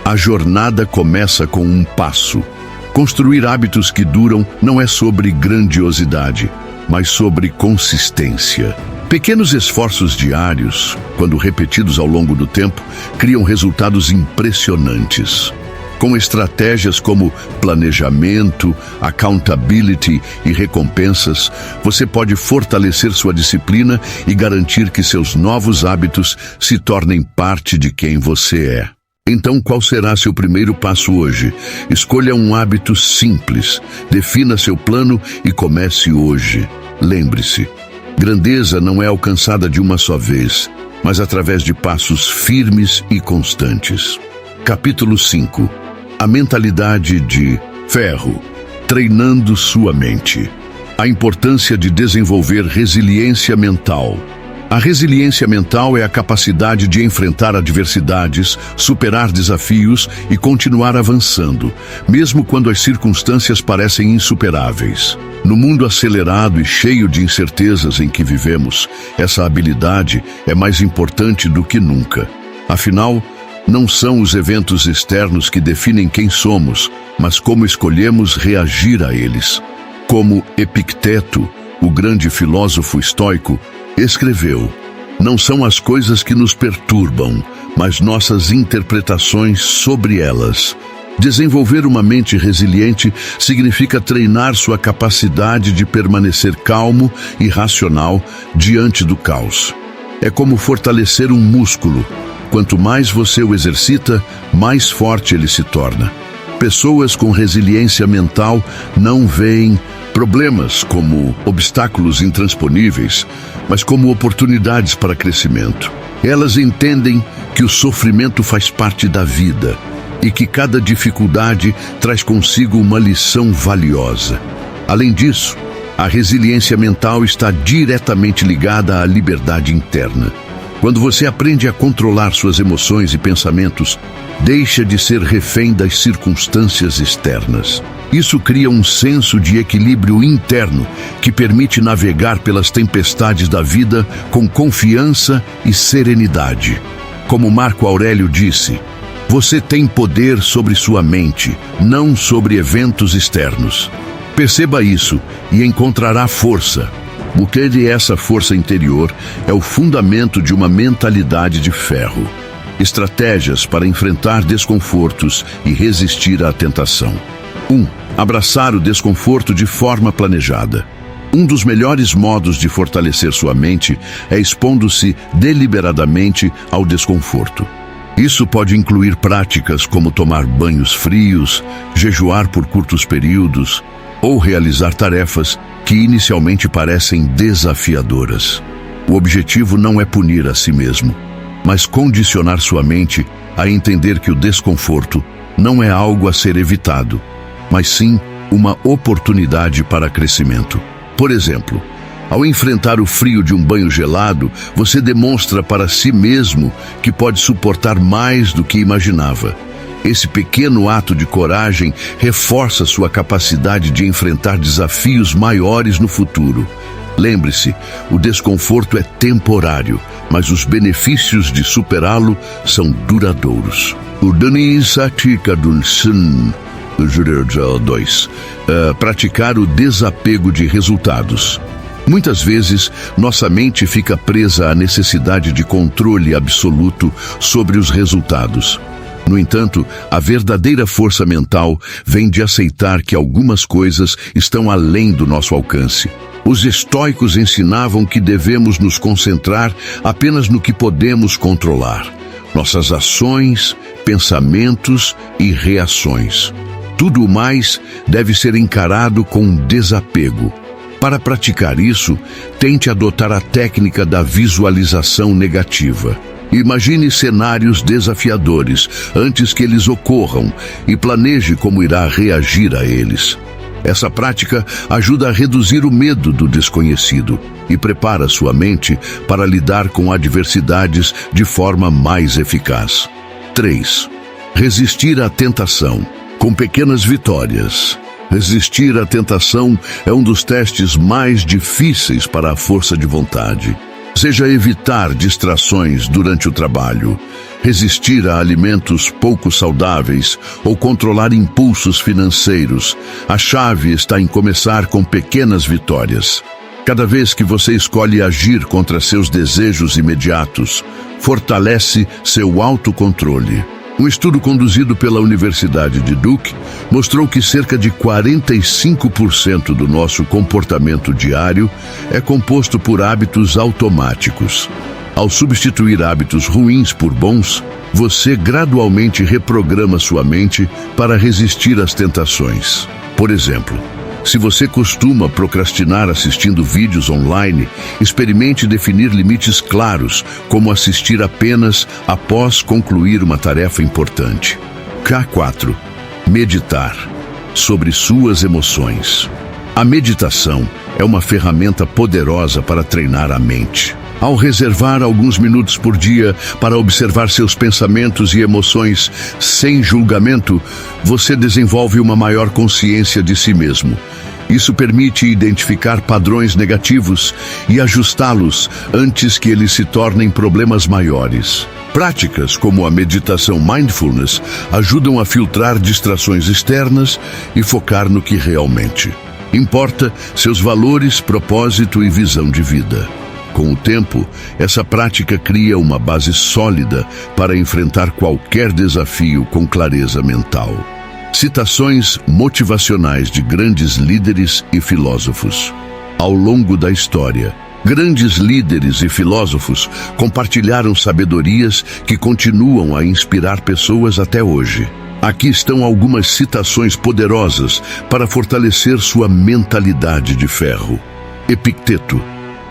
a jornada começa com um passo. Construir hábitos que duram não é sobre grandiosidade, mas sobre consistência. Pequenos esforços diários, quando repetidos ao longo do tempo, criam resultados impressionantes. Com estratégias como planejamento, accountability e recompensas, você pode fortalecer sua disciplina e garantir que seus novos hábitos se tornem parte de quem você é. Então, qual será seu primeiro passo hoje? Escolha um hábito simples, defina seu plano e comece hoje. Lembre-se, grandeza não é alcançada de uma só vez, mas através de passos firmes e constantes. Capítulo 5. A mentalidade de ferro, treinando sua mente. A importância de desenvolver resiliência mental. A resiliência mental é a capacidade de enfrentar adversidades, superar desafios e continuar avançando, mesmo quando as circunstâncias parecem insuperáveis. No mundo acelerado e cheio de incertezas em que vivemos, essa habilidade é mais importante do que nunca. Afinal, não são os eventos externos que definem quem somos, mas como escolhemos reagir a eles. Como Epicteto, o grande filósofo estoico, escreveu: não são as coisas que nos perturbam, mas nossas interpretações sobre elas. Desenvolver uma mente resiliente significa treinar sua capacidade de permanecer calmo e racional diante do caos. É como fortalecer um músculo. Quanto mais você o exercita, mais forte ele se torna. Pessoas com resiliência mental não veem problemas como obstáculos intransponíveis, mas como oportunidades para crescimento. Elas entendem que o sofrimento faz parte da vida e que cada dificuldade traz consigo uma lição valiosa. Além disso, a resiliência mental está diretamente ligada à liberdade interna. Quando você aprende a controlar suas emoções e pensamentos, deixa de ser refém das circunstâncias externas. Isso cria um senso de equilíbrio interno que permite navegar pelas tempestades da vida com confiança e serenidade. Como Marco Aurélio disse, você tem poder sobre sua mente, não sobre eventos externos. Perceba isso e encontrará força. O que é essa força interior é o fundamento de uma mentalidade de ferro. Estratégias para enfrentar desconfortos e resistir à tentação. 1. Abraçar o desconforto de forma planejada. Um dos melhores modos de fortalecer sua mente é expondo-se deliberadamente ao desconforto. Isso pode incluir práticas como tomar banhos frios, jejuar por curtos períodos ou realizar tarefas que inicialmente parecem desafiadoras. O objetivo não é punir a si mesmo, mas condicionar sua mente a entender que o desconforto não é algo a ser evitado, mas sim uma oportunidade para crescimento. Por exemplo, ao enfrentar o frio de um banho gelado, você demonstra para si mesmo que pode suportar mais do que imaginava. Esse pequeno ato de coragem reforça sua capacidade de enfrentar desafios maiores no futuro. Lembre-se, o desconforto é temporário, mas os benefícios de superá-lo são duradouros. O Dani Satika Dulcin, 2. Praticar o desapego de resultados. Muitas vezes, nossa mente fica presa à necessidade de controle absoluto sobre os resultados. No entanto, a verdadeira força mental vem de aceitar que algumas coisas estão além do nosso alcance. Os estoicos ensinavam que devemos nos concentrar apenas no que podemos controlar: nossas ações, pensamentos e reações. Tudo o mais deve ser encarado com desapego. Para praticar isso, tente adotar a técnica da visualização negativa. Imagine cenários desafiadores antes que eles ocorram e planeje como irá reagir a eles. Essa prática ajuda a reduzir o medo do desconhecido e prepara sua mente para lidar com adversidades de forma mais eficaz. 3. Resistir à tentação, com pequenas vitórias. Resistir à tentação é um dos testes mais difíceis para a força de vontade. Seja evitar distrações durante o trabalho, resistir a alimentos pouco saudáveis ou controlar impulsos financeiros. A chave está em começar com pequenas vitórias. Cada vez que você escolhe agir contra seus desejos imediatos, fortalece seu autocontrole. Um estudo conduzido pela Universidade de Duke mostrou que cerca de 45% do nosso comportamento diário é composto por hábitos automáticos. Ao substituir hábitos ruins por bons, você gradualmente reprograma sua mente para resistir às tentações. Por exemplo, se você costuma procrastinar assistindo vídeos online, experimente definir limites claros, como assistir apenas após concluir uma tarefa importante. K4. Meditar sobre suas emoções. A meditação é uma ferramenta poderosa para treinar a mente. Ao reservar alguns minutos por dia para observar seus pensamentos e emoções sem julgamento, você desenvolve uma maior consciência de si mesmo. Isso permite identificar padrões negativos e ajustá-los antes que eles se tornem problemas maiores. Práticas como a meditação mindfulness ajudam a filtrar distrações externas e focar no que realmente importa, seus valores, propósito e visão de vida. Com o tempo, essa prática cria uma base sólida para enfrentar qualquer desafio com clareza mental. Citações motivacionais de grandes líderes e filósofos. Ao longo da história, grandes líderes e filósofos compartilharam sabedorias que continuam a inspirar pessoas até hoje. Aqui estão algumas citações poderosas para fortalecer sua mentalidade de ferro. Epicteto: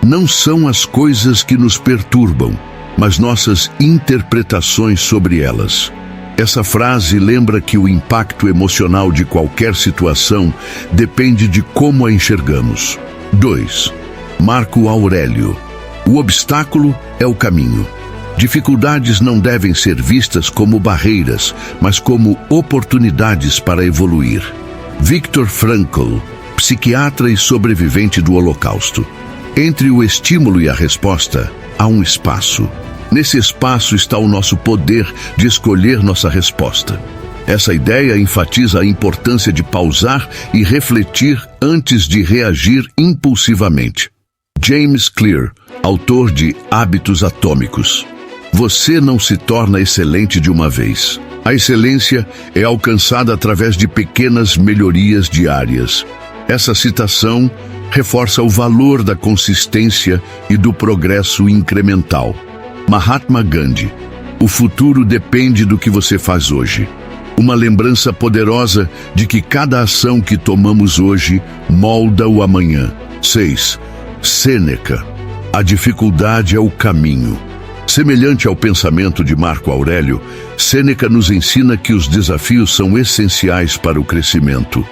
não são as coisas que nos perturbam, mas nossas interpretações sobre elas. Essa frase lembra que o impacto emocional de qualquer situação depende de como a enxergamos. 2. Marco Aurélio: o obstáculo é o caminho. Dificuldades não devem ser vistas como barreiras, mas como oportunidades para evoluir. Viktor Frankl, psiquiatra e sobrevivente do Holocausto. Entre o estímulo e a resposta, há um espaço. Nesse espaço está o nosso poder de escolher nossa resposta. Essa ideia enfatiza a importância de pausar e refletir antes de reagir impulsivamente. James Clear, autor de Hábitos Atômicos. Você não se torna excelente de uma vez. A excelência é alcançada através de pequenas melhorias diárias. Essa citação reforça o valor da consistência e do progresso incremental. Mahatma Gandhi: o futuro depende do que você faz hoje. Uma lembrança poderosa de que cada ação que tomamos hoje molda o amanhã. 6. Sêneca: a dificuldade é o caminho. Semelhante ao pensamento de Marco Aurélio, Sêneca nos ensina que os desafios são essenciais para o crescimento.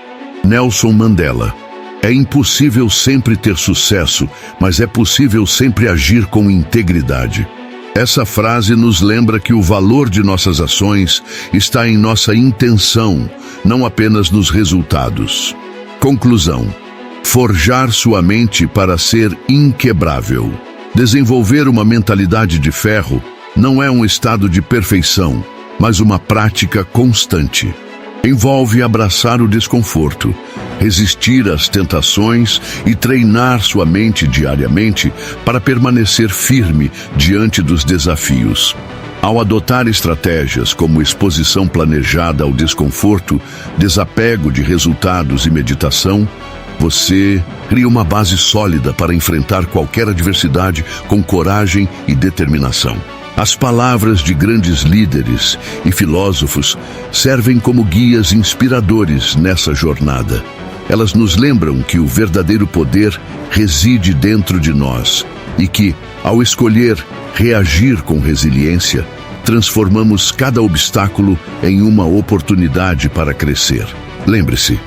Nelson Mandela: é impossível sempre ter sucesso, mas é possível sempre agir com integridade. Essa frase nos lembra que o valor de nossas ações está em nossa intenção, não apenas nos resultados. Conclusão: forjar sua mente para ser inquebrável. Desenvolver uma mentalidade de ferro não é um estado de perfeição, mas uma prática constante. Envolve abraçar o desconforto, resistir às tentações e treinar sua mente diariamente para permanecer firme diante dos desafios. Ao adotar estratégias como exposição planejada ao desconforto, desapego de resultados e meditação, você cria uma base sólida para enfrentar qualquer adversidade com coragem e determinação. As palavras de grandes líderes e filósofos servem como guias inspiradores nessa jornada. Elas nos lembram que o verdadeiro poder reside dentro de nós e que, ao escolher reagir com resiliência, transformamos cada obstáculo em uma oportunidade para crescer. Lembre-se,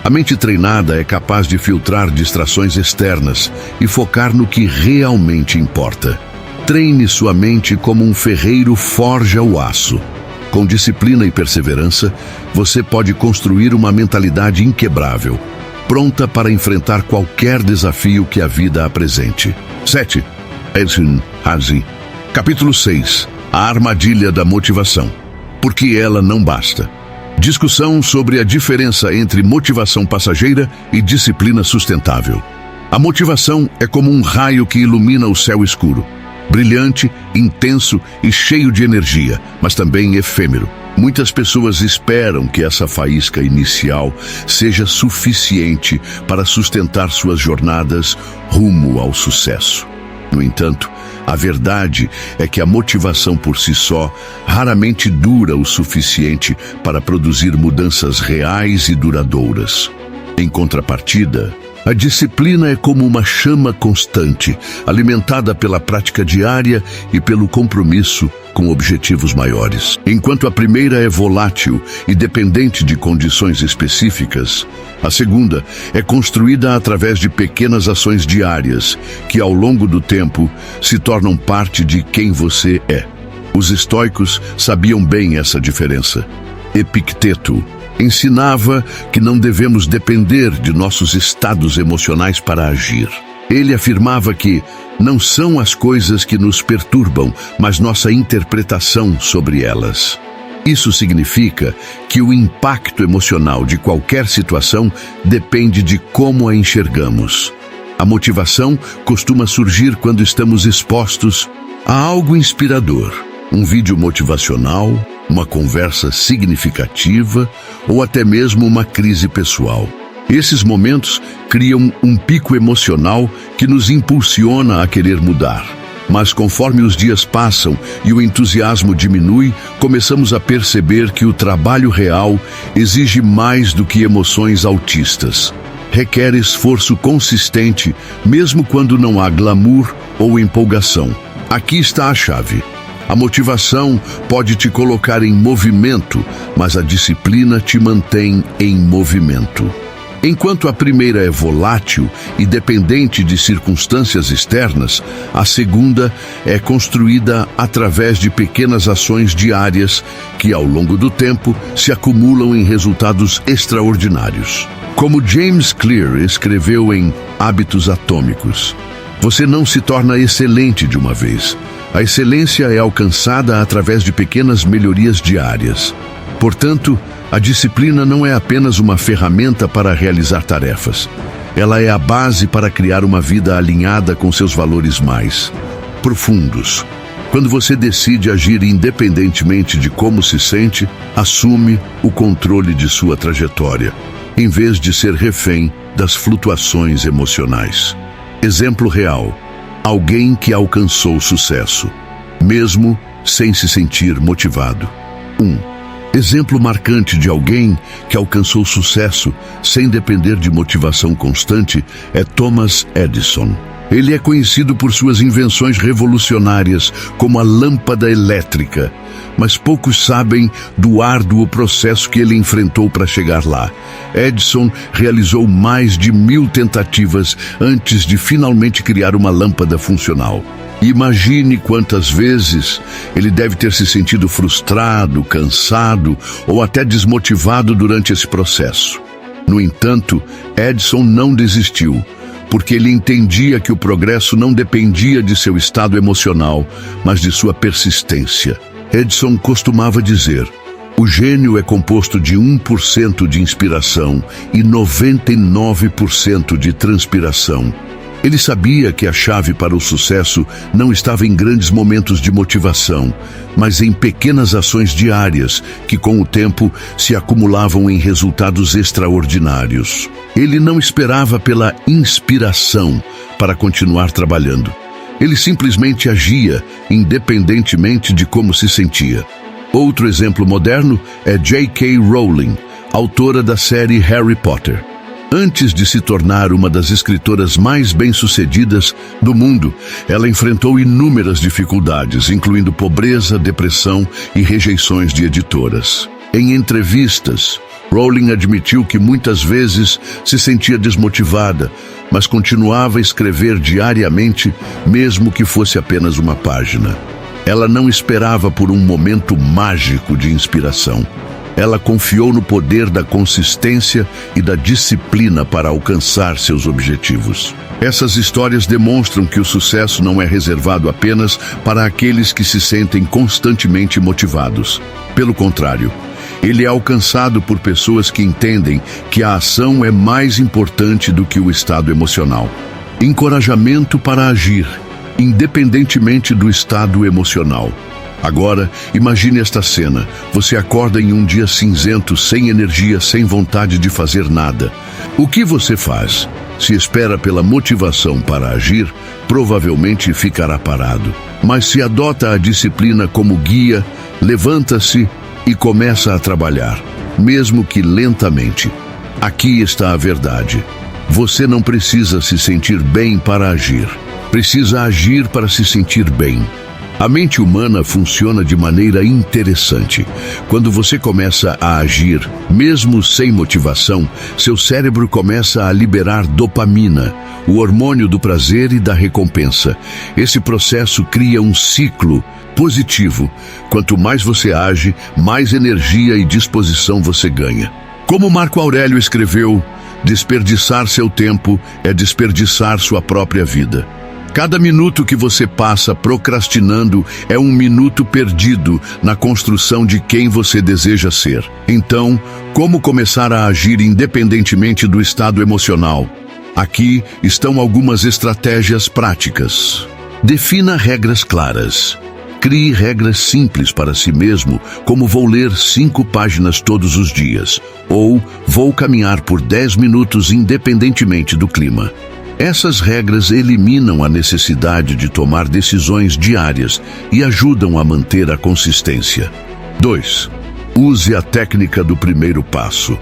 a mente treinada é capaz de filtrar distrações externas e focar no que realmente importa. Treine sua mente como um ferreiro forja o aço. Com disciplina e perseverança, você pode construir uma mentalidade inquebrável, pronta para enfrentar qualquer desafio que a vida apresente. 7. Edson Hazy. Capítulo 6. A armadilha da motivação. Porque ela não basta. Discussão sobre a diferença entre motivação passageira e disciplina sustentável. A motivação é como um raio que ilumina o céu escuro. Brilhante, intenso e cheio de energia, mas também efêmero. Muitas pessoas esperam que essa faísca inicial seja suficiente para sustentar suas jornadas rumo ao sucesso. No entanto, a verdade é que a motivação por si só raramente dura o suficiente para produzir mudanças reais e duradouras. Em contrapartida, A disciplina é como uma chama constante, alimentada pela prática diária e pelo compromisso com objetivos maiores. Enquanto a primeira é volátil e dependente de condições específicas, a segunda é construída através de pequenas ações diárias, que ao longo do tempo se tornam parte de quem você é. Os estoicos sabiam bem essa diferença. Epicteto ensinava que não devemos depender de nossos estados emocionais para agir. Ele afirmava que não são as coisas que nos perturbam, mas nossa interpretação sobre elas. Isso significa que o impacto emocional de qualquer situação depende de como a enxergamos. A motivação costuma surgir quando estamos expostos a algo inspirador, um vídeo motivacional, uma conversa significativa ou até mesmo uma crise pessoal. Esses momentos criam um pico emocional que nos impulsiona a querer mudar. Mas conforme os dias passam e o entusiasmo diminui, começamos a perceber que o trabalho real exige mais do que emoções altistas. Requer esforço consistente, mesmo quando não há glamour ou empolgação. Aqui está a chave. A motivação pode te colocar em movimento, mas a disciplina te mantém em movimento. Enquanto a primeira é volátil e dependente de circunstâncias externas, a segunda é construída através de pequenas ações diárias que, ao longo do tempo, se acumulam em resultados extraordinários. Como James Clear escreveu em Hábitos Atômicos, você não se torna excelente de uma vez. A excelência é alcançada através de pequenas melhorias diárias. Portanto, a disciplina não é apenas uma ferramenta para realizar tarefas. Ela é a base para criar uma vida alinhada com seus valores mais profundos. Quando você decide agir independentemente de como se sente, assume o controle de sua trajetória, em vez de ser refém das flutuações emocionais. Exemplo real: alguém que alcançou sucesso, mesmo sem se sentir motivado. Exemplo marcante de alguém que alcançou sucesso sem depender de motivação constante é Thomas Edison. Ele é conhecido por suas invenções revolucionárias, como a lâmpada elétrica, mas poucos sabem do árduo processo que ele enfrentou para chegar lá. Edison realizou mais de 1000 tentativas antes de finalmente criar uma lâmpada funcional. Imagine quantas vezes ele deve ter se sentido frustrado, cansado ou até desmotivado durante esse processo. No entanto, Edison não desistiu, porque ele entendia que o progresso não dependia de seu estado emocional, mas de sua persistência. Edison costumava dizer: o gênio é composto de 1% de inspiração e 99% de transpiração. Ele sabia que a chave para o sucesso não estava em grandes momentos de motivação, mas em pequenas ações diárias que, com o tempo, se acumulavam em resultados extraordinários. Ele não esperava pela inspiração para continuar trabalhando. Ele simplesmente agia, independentemente de como se sentia. Outro exemplo moderno é J.K. Rowling, autora da série Harry Potter. Antes de se tornar uma das escritoras mais bem-sucedidas do mundo, ela enfrentou inúmeras dificuldades, incluindo pobreza, depressão e rejeições de editoras. Em entrevistas, Rowling admitiu que muitas vezes se sentia desmotivada, mas continuava a escrever diariamente, mesmo que fosse apenas uma página. Ela não esperava por um momento mágico de inspiração. Ela confiou no poder da consistência e da disciplina para alcançar seus objetivos. Essas histórias demonstram que o sucesso não é reservado apenas para aqueles que se sentem constantemente motivados. Pelo contrário, ele é alcançado por pessoas que entendem que a ação é mais importante do que o estado emocional. Encorajamento para agir, independentemente do estado emocional. Agora, imagine esta cena. Você acorda em um dia cinzento, sem energia, sem vontade de fazer nada. O que você faz? Se espera pela motivação para agir, provavelmente ficará parado. Mas se adota a disciplina como guia, levanta-se e começa a trabalhar, mesmo que lentamente. Aqui está a verdade. Você não precisa se sentir bem para agir. Precisa agir para se sentir bem. A mente humana funciona de maneira interessante. Quando você começa a agir, mesmo sem motivação, seu cérebro começa a liberar dopamina, o hormônio do prazer e da recompensa. Esse processo cria um ciclo positivo. Quanto mais você age, mais energia e disposição você ganha. Como Marco Aurélio escreveu, desperdiçar seu tempo é desperdiçar sua própria vida. Cada minuto que você passa procrastinando é um minuto perdido na construção de quem você deseja ser. Então, como começar a agir independentemente do estado emocional? Aqui estão algumas estratégias práticas. Defina regras claras. Crie regras simples para si mesmo, como vou ler 5 páginas todos os dias, ou vou caminhar por 10 minutos independentemente do clima. Essas regras eliminam a necessidade de tomar decisões diárias e ajudam a manter a consistência. 2. Use a técnica do primeiro passo.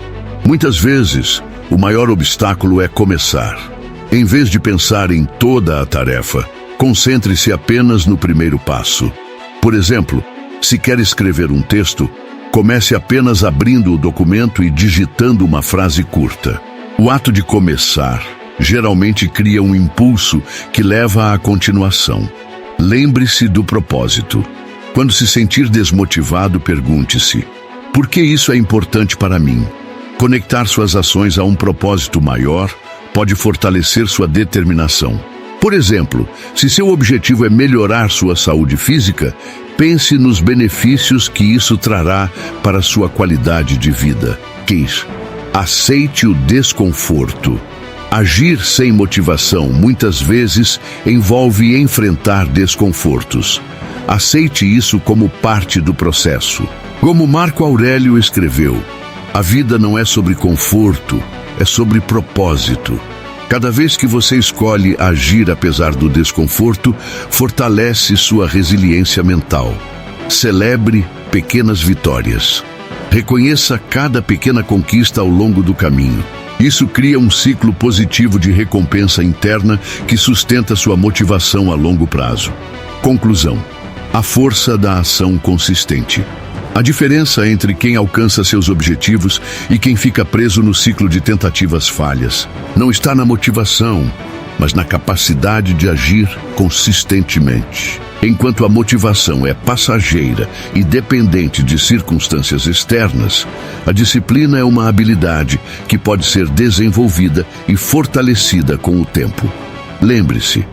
Muitas vezes, o maior obstáculo é começar. Em vez de pensar em toda a tarefa, concentre-se apenas no primeiro passo. Por exemplo, se quer escrever um texto, comece apenas abrindo o documento e digitando uma frase curta. O ato de começar geralmente cria um impulso que leva à continuação. Lembre-se do propósito. Quando se sentir desmotivado, pergunte-se: por que isso é importante para mim? Conectar suas ações a um propósito maior pode fortalecer sua determinação. Por exemplo, se seu objetivo é melhorar sua saúde física, pense nos benefícios que isso trará para sua qualidade de vida. Aceite o desconforto. Agir sem motivação muitas vezes envolve enfrentar desconfortos. Aceite isso como parte do processo. Como Marco Aurélio escreveu, a vida não é sobre conforto, é sobre propósito. Cada vez que você escolhe agir apesar do desconforto, fortalece sua resiliência mental. Celebre pequenas vitórias. Reconheça cada pequena conquista ao longo do caminho. Isso cria um ciclo positivo de recompensa interna que sustenta sua motivação a longo prazo. Conclusão: a força da ação consistente. A diferença entre quem alcança seus objetivos e quem fica preso no ciclo de tentativas falhas não está na motivação, mas na capacidade de agir consistentemente. Enquanto a motivação é passageira e dependente de circunstâncias externas, a disciplina é uma habilidade que pode ser desenvolvida e fortalecida com o tempo. Lembre-se,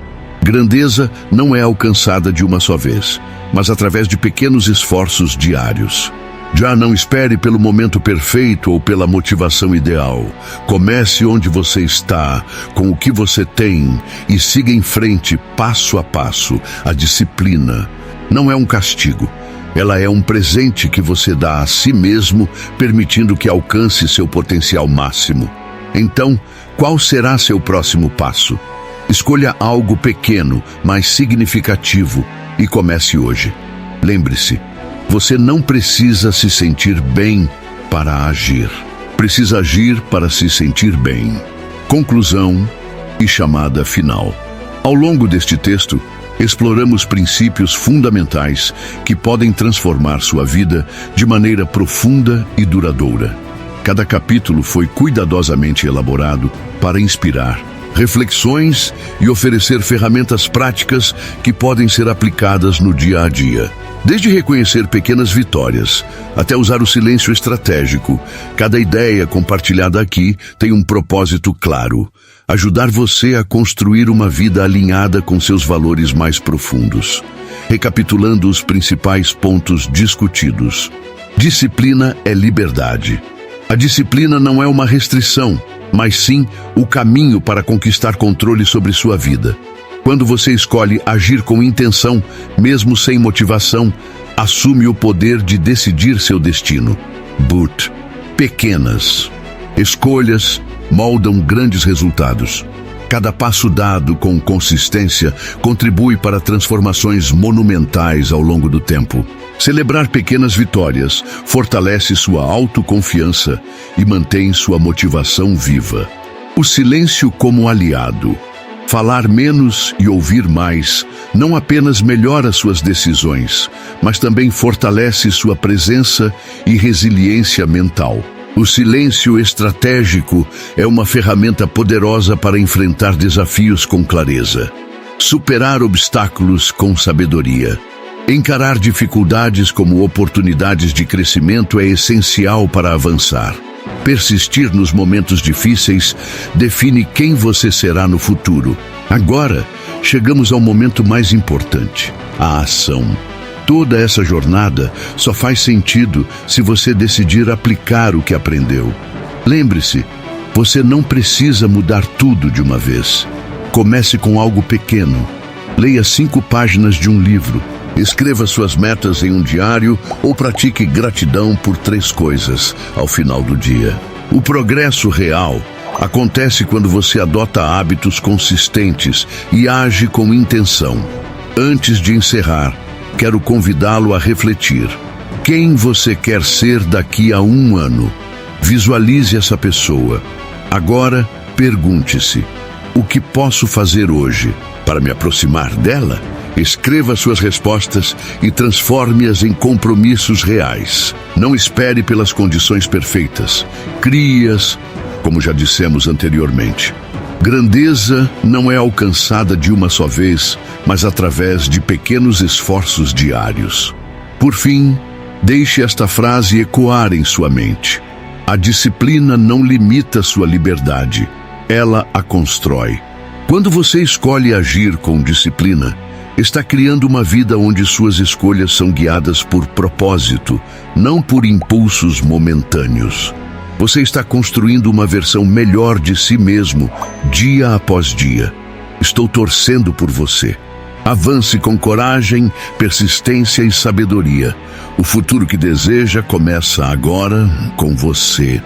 grandeza não é alcançada de uma só vez, mas através de pequenos esforços diários. Já não espere pelo momento perfeito ou pela motivação ideal. Comece onde você está, com o que você tem, e siga em frente passo a passo. A disciplina não é um castigo. Ela é um presente que você dá a si mesmo, permitindo que alcance seu potencial máximo. Então, qual será seu próximo passo? Escolha algo pequeno, mas significativo, e comece hoje. Lembre-se, você não precisa se sentir bem para agir. Precisa agir para se sentir bem. Conclusão e chamada final. Ao longo deste texto, exploramos princípios fundamentais que podem transformar sua vida de maneira profunda e duradoura. Cada capítulo foi cuidadosamente elaborado para inspirar reflexões e oferecer ferramentas práticas que podem ser aplicadas no dia a dia. Desde reconhecer pequenas vitórias até usar o silêncio estratégico, cada ideia compartilhada aqui tem um propósito claro: ajudar você a construir uma vida alinhada com seus valores mais profundos. Recapitulando os principais pontos discutidos. Disciplina é liberdade. A disciplina não é uma restrição, mas sim o caminho para conquistar controle sobre sua vida. Quando você escolhe agir com intenção, mesmo sem motivação, assume o poder de decidir seu destino. Pequenas escolhas moldam grandes resultados. Cada passo dado com consistência contribui para transformações monumentais ao longo do tempo. Celebrar pequenas vitórias fortalece sua autoconfiança e mantém sua motivação viva. O silêncio como aliado. Falar menos e ouvir mais não apenas melhora suas decisões, mas também fortalece sua presença e resiliência mental. O silêncio estratégico é uma ferramenta poderosa para enfrentar desafios com clareza, superar obstáculos com sabedoria. Encarar dificuldades como oportunidades de crescimento é essencial para avançar. Persistir nos momentos difíceis define quem você será no futuro. Agora, chegamos ao momento mais importante, a ação. Toda essa jornada só faz sentido se você decidir aplicar o que aprendeu. Lembre-se, você não precisa mudar tudo de uma vez. Comece com algo pequeno. Leia 5 páginas de um livro. Escreva suas metas em um diário ou pratique gratidão por 3 coisas ao final do dia. O progresso real acontece quando você adota hábitos consistentes e age com intenção. Antes de encerrar, quero convidá-lo a refletir. Quem você quer ser daqui a 1 ano? Visualize essa pessoa. Agora, pergunte-se: o que posso fazer hoje para me aproximar dela? Escreva suas respostas e transforme-as em compromissos reais. Não espere pelas condições perfeitas. Crie-as, como já dissemos anteriormente. Grandeza não é alcançada de uma só vez, mas através de pequenos esforços diários. Por fim, deixe esta frase ecoar em sua mente. A disciplina não limita sua liberdade, ela a constrói. Quando você escolhe agir com disciplina, está criando uma vida onde suas escolhas são guiadas por propósito, não por impulsos momentâneos. Você está construindo uma versão melhor de si mesmo, dia após dia. Estou torcendo por você. Avance com coragem, persistência e sabedoria. O futuro que deseja começa agora com você.